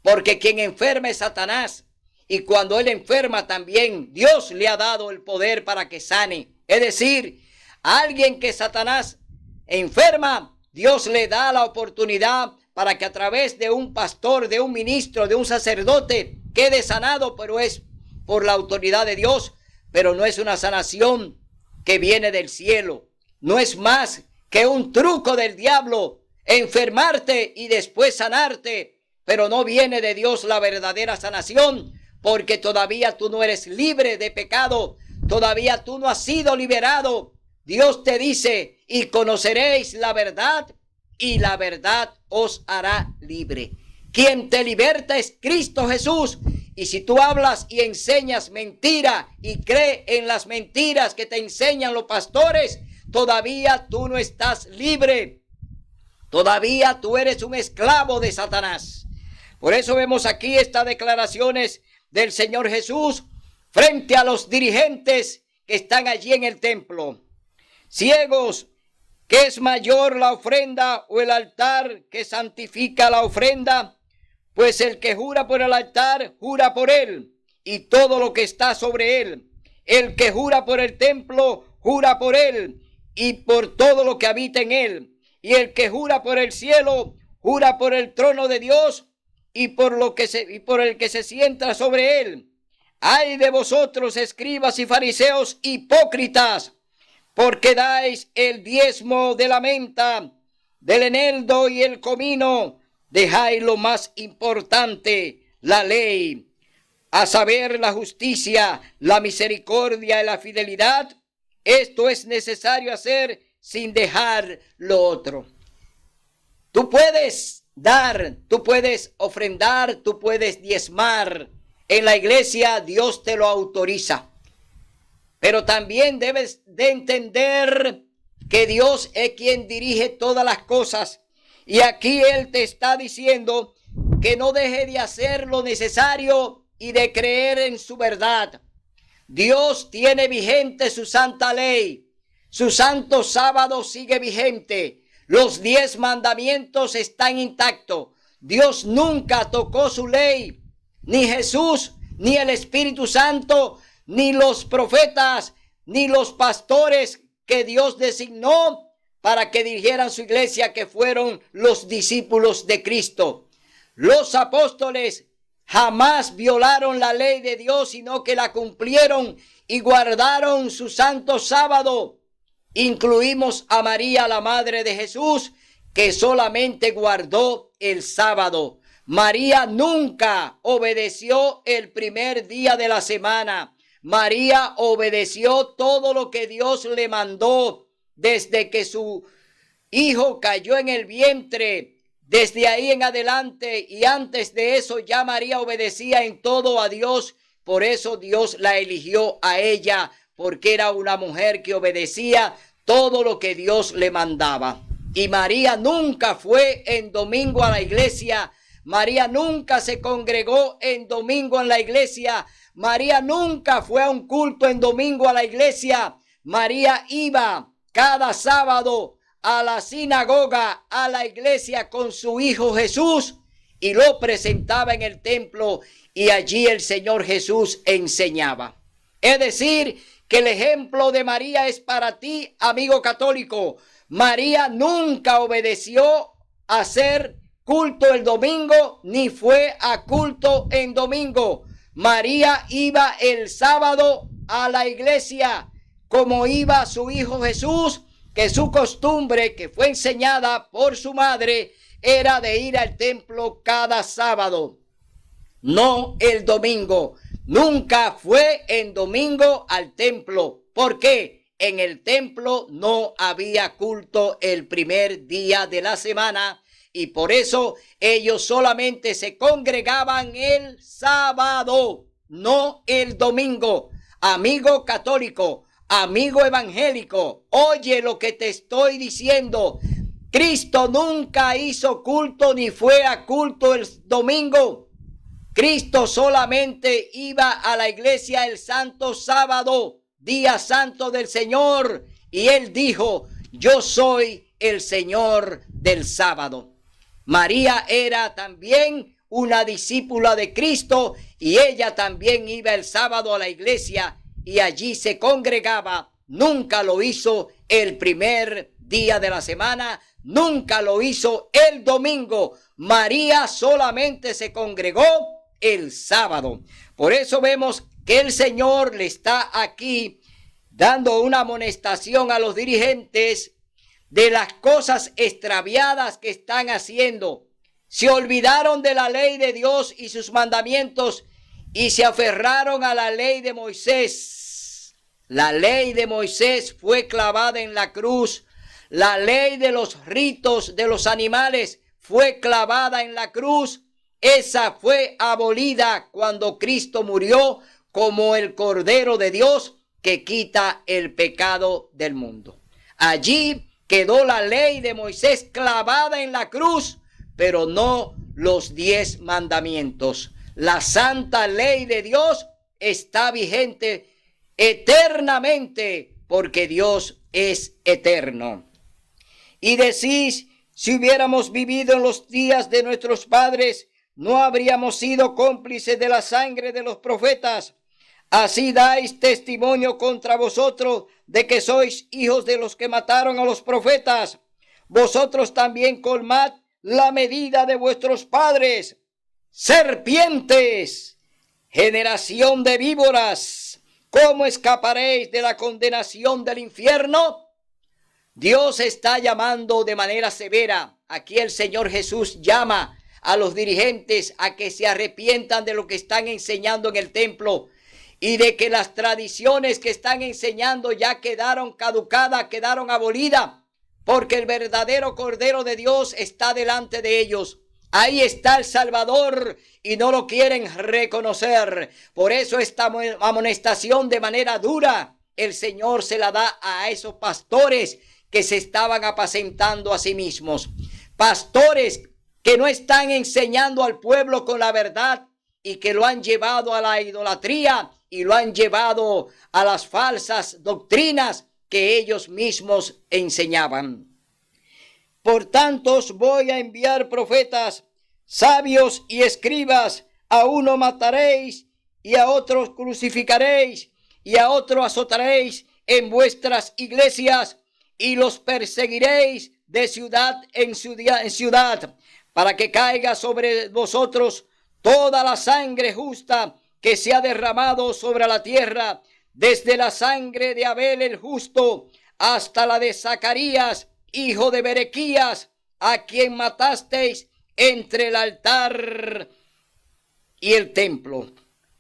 porque quien enferma es Satanás. Y cuando él enferma también, Dios le ha dado el poder para que sane. Es decir, a alguien que Satanás enferma, Dios le da la oportunidad para que a través de un pastor, de un ministro, de un sacerdote, quede sanado, pero es por la autoridad de Dios, pero no es una sanación que viene del cielo. No es más que un truco del diablo, enfermarte y después sanarte, pero no viene de Dios la verdadera sanación, porque todavía tú no eres libre de pecado, todavía tú no has sido liberado. Dios te dice, y conoceréis la verdad, y la verdad os hará libre. Quien te liberta es Cristo Jesús. Y si tú hablas y enseñas mentira y crees en las mentiras que te enseñan los pastores, todavía tú no estás libre. Todavía tú eres un esclavo de Satanás. Por eso vemos aquí estas declaraciones del Señor Jesús frente a los dirigentes que están allí en el templo. Ciegos, ¿qué es mayor, la ofrenda o el altar que santifica la ofrenda? Pues el que jura por el altar, jura por él y todo lo que está sobre él. El que jura por el templo, jura por él y por todo lo que habita en él. Y el que jura por el cielo, jura por el trono de Dios y por el que se sienta sobre él. ¡Ay de vosotros, escribas y fariseos hipócritas! Porque dais el diezmo de la menta, del eneldo y el comino, dejáis lo más importante, la ley, a saber, la justicia, la misericordia y la fidelidad. Esto es necesario hacer sin dejar lo otro. Tú puedes dar, tú puedes ofrendar, tú puedes diezmar. En la iglesia Dios te lo autoriza. Pero también debes de entender que Dios es quien dirige todas las cosas. Y aquí Él te está diciendo que no deje de hacer lo necesario y de creer en su verdad. Dios tiene vigente su santa ley. Su santo sábado sigue vigente. Los 10 mandamientos están intactos. Dios nunca tocó su ley. Ni Jesús, ni el Espíritu Santo, ni los profetas, ni los pastores que Dios designó para que dirigieran su iglesia, que fueron los discípulos de Cristo. Los apóstoles jamás violaron la ley de Dios, sino que la cumplieron y guardaron su santo sábado. Incluimos a María, la madre de Jesús, que solamente guardó el sábado. María nunca obedeció el primer día de la semana. María obedeció todo lo que Dios le mandó desde que su hijo cayó en el vientre. Desde ahí en adelante y antes de eso ya María obedecía en todo a Dios. Por eso Dios la eligió a ella, porque era una mujer que obedecía todo lo que Dios le mandaba. Y María nunca fue en domingo a la iglesia. María nunca se congregó en domingo en la iglesia. María nunca fue a un culto en domingo a la iglesia. María iba cada sábado a la sinagoga, a la iglesia con su hijo Jesús, y lo presentaba en el templo, y allí el Señor Jesús enseñaba. Es decir, que el ejemplo de María es para ti, amigo católico. María nunca obedeció a hacer culto el domingo, ni fue a culto en domingo. María iba el sábado a la iglesia, como iba su hijo Jesús, que su costumbre, que fue enseñada por su madre, era de ir al templo cada sábado, no el domingo. Nunca fue en domingo al templo. ¿Por qué? En el templo no había culto el primer día de la semana, y por eso ellos solamente se congregaban el sábado, no el domingo. Amigo católico, amigo evangélico, oye lo que te estoy diciendo. Cristo nunca hizo culto ni fue a culto el domingo. Cristo solamente iba a la iglesia el santo sábado, día santo del Señor. Y Él dijo, yo soy el Señor del sábado. María era también una discípula de Cristo y ella también iba el sábado a la iglesia y allí se congregaba. Nunca lo hizo el primer día de la semana, nunca lo hizo el domingo. María solamente se congregó el sábado. Por eso vemos que el Señor le está aquí dando una amonestación a los dirigentes de las cosas extraviadas que están haciendo. Se olvidaron de la ley de Dios y sus mandamientos y se aferraron a la ley de Moisés. La ley de Moisés fue clavada en la cruz. La ley de los ritos de los animales fue clavada en la cruz. Esa fue abolida cuando Cristo murió como el Cordero de Dios que quita el pecado del mundo. Allí quedó la ley de Moisés clavada en la cruz, pero no los 10 mandamientos. La santa ley de Dios está vigente eternamente porque Dios es eterno. Y decís, si hubiéramos vivido en los días de nuestros padres, no habríamos sido cómplices de la sangre de los profetas. Así dais testimonio contra vosotros de que sois hijos de los que mataron a los profetas. Vosotros también colmad la medida de vuestros padres. Serpientes, generación de víboras, ¿cómo escaparéis de la condenación del infierno? Dios está llamando de manera severa. Aquí el Señor Jesús llama a los dirigentes a que se arrepientan de lo que están enseñando en el templo y de que las tradiciones que están enseñando ya quedaron caducadas, quedaron abolidas, porque el verdadero Cordero de Dios está delante de ellos. Ahí está el Salvador y no lo quieren reconocer. Por eso esta amonestación de manera dura el Señor se la da a esos pastores que se estaban apacentando a sí mismos. Pastores que no están enseñando al pueblo con la verdad y que lo han llevado a la idolatría y lo han llevado a las falsas doctrinas que ellos mismos enseñaban. Por tanto, os voy a enviar profetas, sabios y escribas. A uno mataréis y a otro crucificaréis y a otro azotaréis en vuestras iglesias y los perseguiréis de ciudad en ciudad, para que caiga sobre vosotros toda la sangre justa que se ha derramado sobre la tierra, desde la sangre de Abel el justo hasta la de Zacarías, hijo de Berequías, a quien matasteis entre el altar y el templo.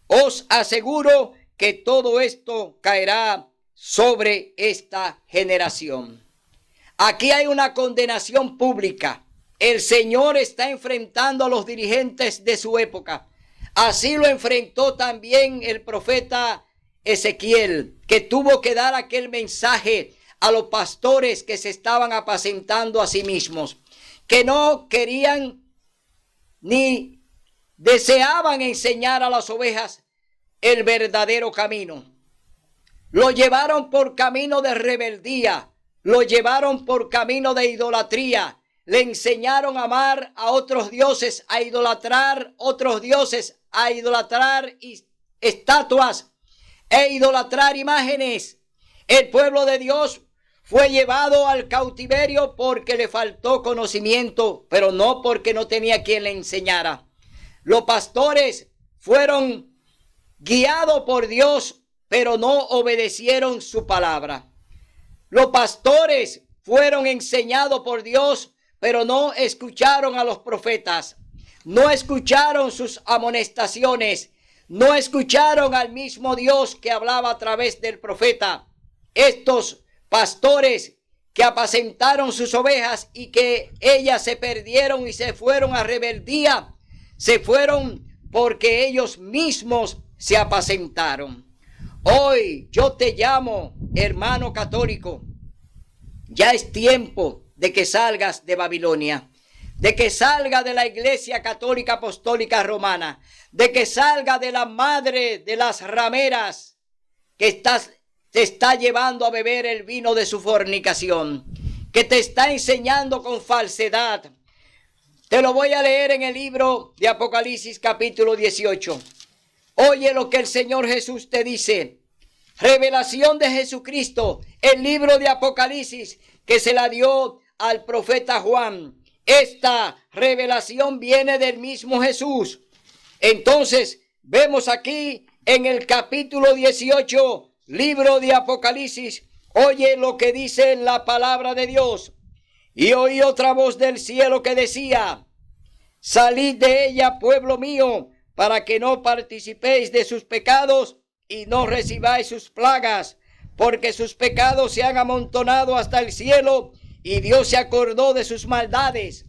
Os aseguro que todo esto caerá sobre esta generación. Aquí hay una condenación pública. El Señor está enfrentando a los dirigentes de su época. Así lo enfrentó también el profeta Ezequiel, que tuvo que dar aquel mensaje a los pastores que se estaban apacentando a sí mismos, que no querían ni deseaban enseñar a las ovejas el verdadero camino. Lo llevaron por camino de rebeldía, lo llevaron por camino de idolatría, le enseñaron a amar a otros dioses, a idolatrar otros dioses, a idolatrar estatuas e idolatrar imágenes. El pueblo de Dios fue llevado al cautiverio porque le faltó conocimiento, pero no porque no tenía quien le enseñara. Los pastores fueron guiados por Dios, pero no obedecieron su palabra. Los pastores fueron enseñados por Dios, pero no escucharon a los profetas. No escucharon sus amonestaciones. No escucharon al mismo Dios que hablaba a través del profeta. Estos pastores que apacentaron sus ovejas y que ellas se perdieron y se fueron a rebeldía, se fueron porque ellos mismos se apacentaron. Hoy yo te llamo, hermano católico. Ya es tiempo de que salgas de Babilonia, de que salga de la Iglesia Católica Apostólica Romana, de que salga de la madre de las rameras que te está llevando a beber el vino de su fornicación, que te está enseñando con falsedad. Te lo voy a leer en el libro de Apocalipsis capítulo 18. Oye lo que el Señor Jesús te dice. Revelación de Jesucristo, el libro de Apocalipsis que se la dio al profeta Juan. Esta revelación viene del mismo Jesús. Entonces vemos aquí en el capítulo 18, libro de Apocalipsis, oye lo que dice la palabra de Dios. Y oí otra voz del cielo que decía: salid de ella, pueblo mío, para que no participéis de sus pecados y no recibáis sus plagas, porque sus pecados se han amontonado hasta el cielo y Dios se acordó de sus maldades.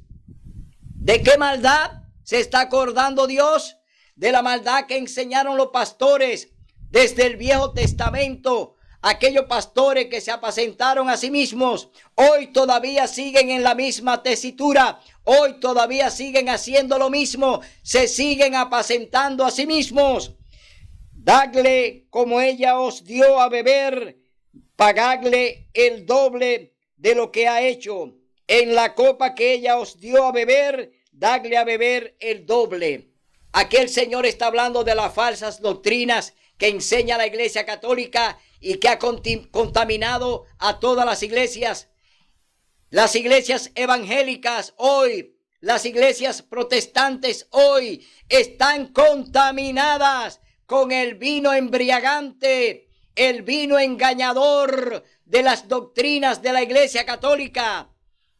¿De qué maldad se está acordando Dios? De la maldad que enseñaron los pastores desde el Viejo Testamento. Aquellos pastores que se apacentaron a sí mismos, hoy todavía siguen en la misma tesitura, hoy todavía siguen haciendo lo mismo, se siguen apacentando a sí mismos. Dadle como ella os dio a beber, pagadle el doble de lo que ha hecho. En la copa que ella os dio a beber, dadle a beber el doble. Aquí el Señor está hablando de las falsas doctrinas que enseña la Iglesia Católica y que ha contaminado a todas las iglesias evangélicas hoy, las iglesias protestantes hoy están contaminadas con el vino embriagante, el vino engañador de las doctrinas de la Iglesia Católica.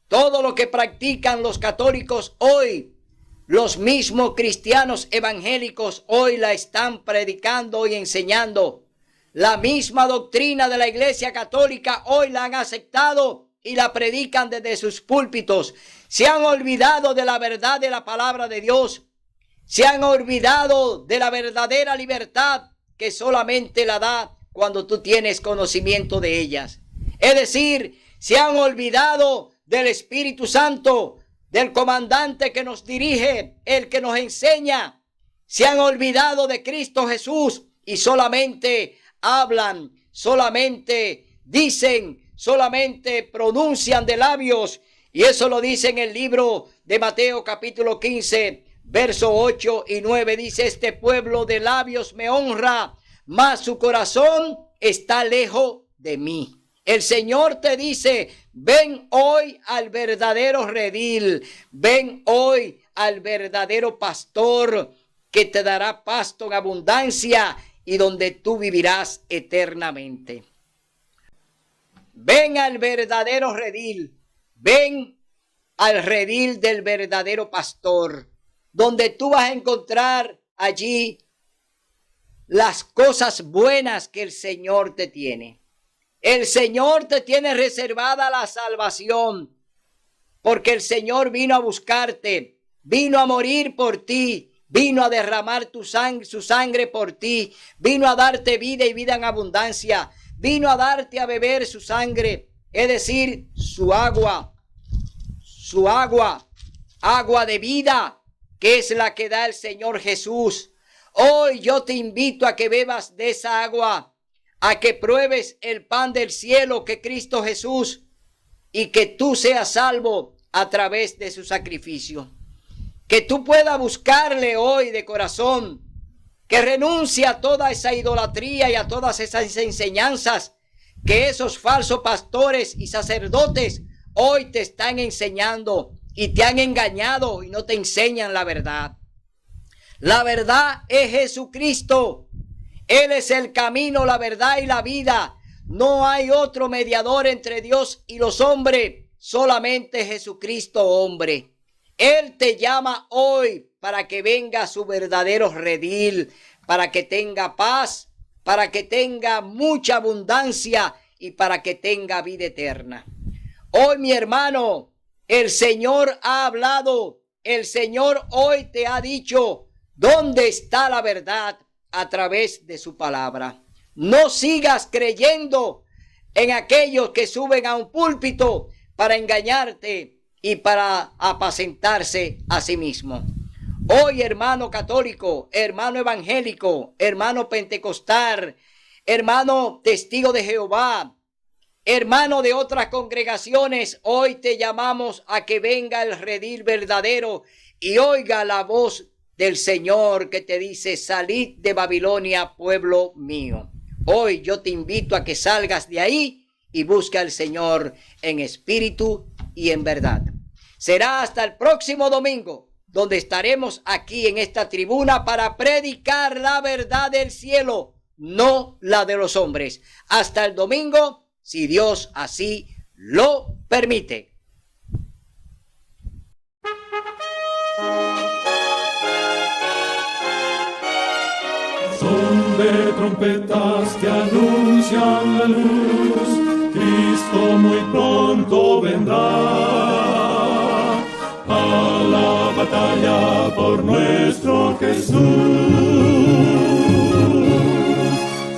Todo lo que practican los católicos hoy, los mismos cristianos evangélicos hoy la están predicando y enseñando. La misma doctrina de la Iglesia Católica hoy la han aceptado y la predican desde sus púlpitos. Se han olvidado de la verdad de la palabra de Dios. Se han olvidado de la verdadera libertad que solamente la da cuando tú tienes conocimiento de ellas. Es decir, Se han olvidado del Espíritu Santo, del comandante que nos dirige, el que nos enseña. Se han olvidado de Cristo Jesús y solamente hablan, solamente dicen, solamente pronuncian de labios. Y eso lo dice en el libro de Mateo capítulo 15, verso 8 y 9. Dice: este pueblo de labios me honra, mas su corazón está lejos de mí. El Señor te dice: ven hoy al verdadero redil, ven hoy al verdadero pastor que te dará pasto en abundancia y donde tú vivirás eternamente. Ven al verdadero redil, ven al redil del verdadero pastor, donde tú vas a encontrar allí las cosas buenas que el Señor te tiene. El Señor te tiene reservada la salvación, porque el Señor vino a buscarte, vino a morir por ti, vino a derramar su sangre por ti, vino a darte vida y vida en abundancia, vino a darte a beber su sangre, es decir, su agua de vida, que es la que da el Señor Jesús. Hoy yo te invito a que bebas de esa agua, a que pruebes el pan del cielo que Cristo Jesús, y que tú seas salvo a través de su sacrificio. Que tú puedas buscarle hoy de corazón, que renuncie a toda esa idolatría y a todas esas enseñanzas que esos falsos pastores y sacerdotes hoy te están enseñando y te han engañado y no te enseñan la verdad. La verdad es Jesucristo. Él es el camino, la verdad y la vida. No hay otro mediador entre Dios y los hombres, solamente Jesucristo hombre. Él te llama hoy para que venga a su verdadero redil, para que tenga paz, para que tenga mucha abundancia y para que tenga vida eterna. Hoy, mi hermano, el Señor ha hablado. El Señor hoy te ha dicho dónde está la verdad a través de su palabra. No sigas creyendo en aquellos que suben a un púlpito para engañarte y para apacentarse a sí mismo. Hoy, hermano católico, hermano evangélico, hermano pentecostal, hermano testigo de Jehová, hermano de otras congregaciones, hoy te llamamos a que venga el redil verdadero y oiga la voz del Señor que te dice: salid de Babilonia, pueblo mío. Hoy yo te invito a que salgas de ahí y busque al Señor en espíritu y en verdad. Será hasta el próximo domingo, donde estaremos aquí en esta tribuna para predicar la verdad del cielo, no la de los hombres. Hasta el domingo, si Dios así lo permite. Son de trompetas que anuncian la luz, Cristo muy pronto vendrá a la batalla por nuestro Jesús.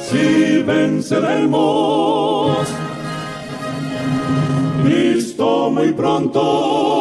Si venceremos, Cristo muy pronto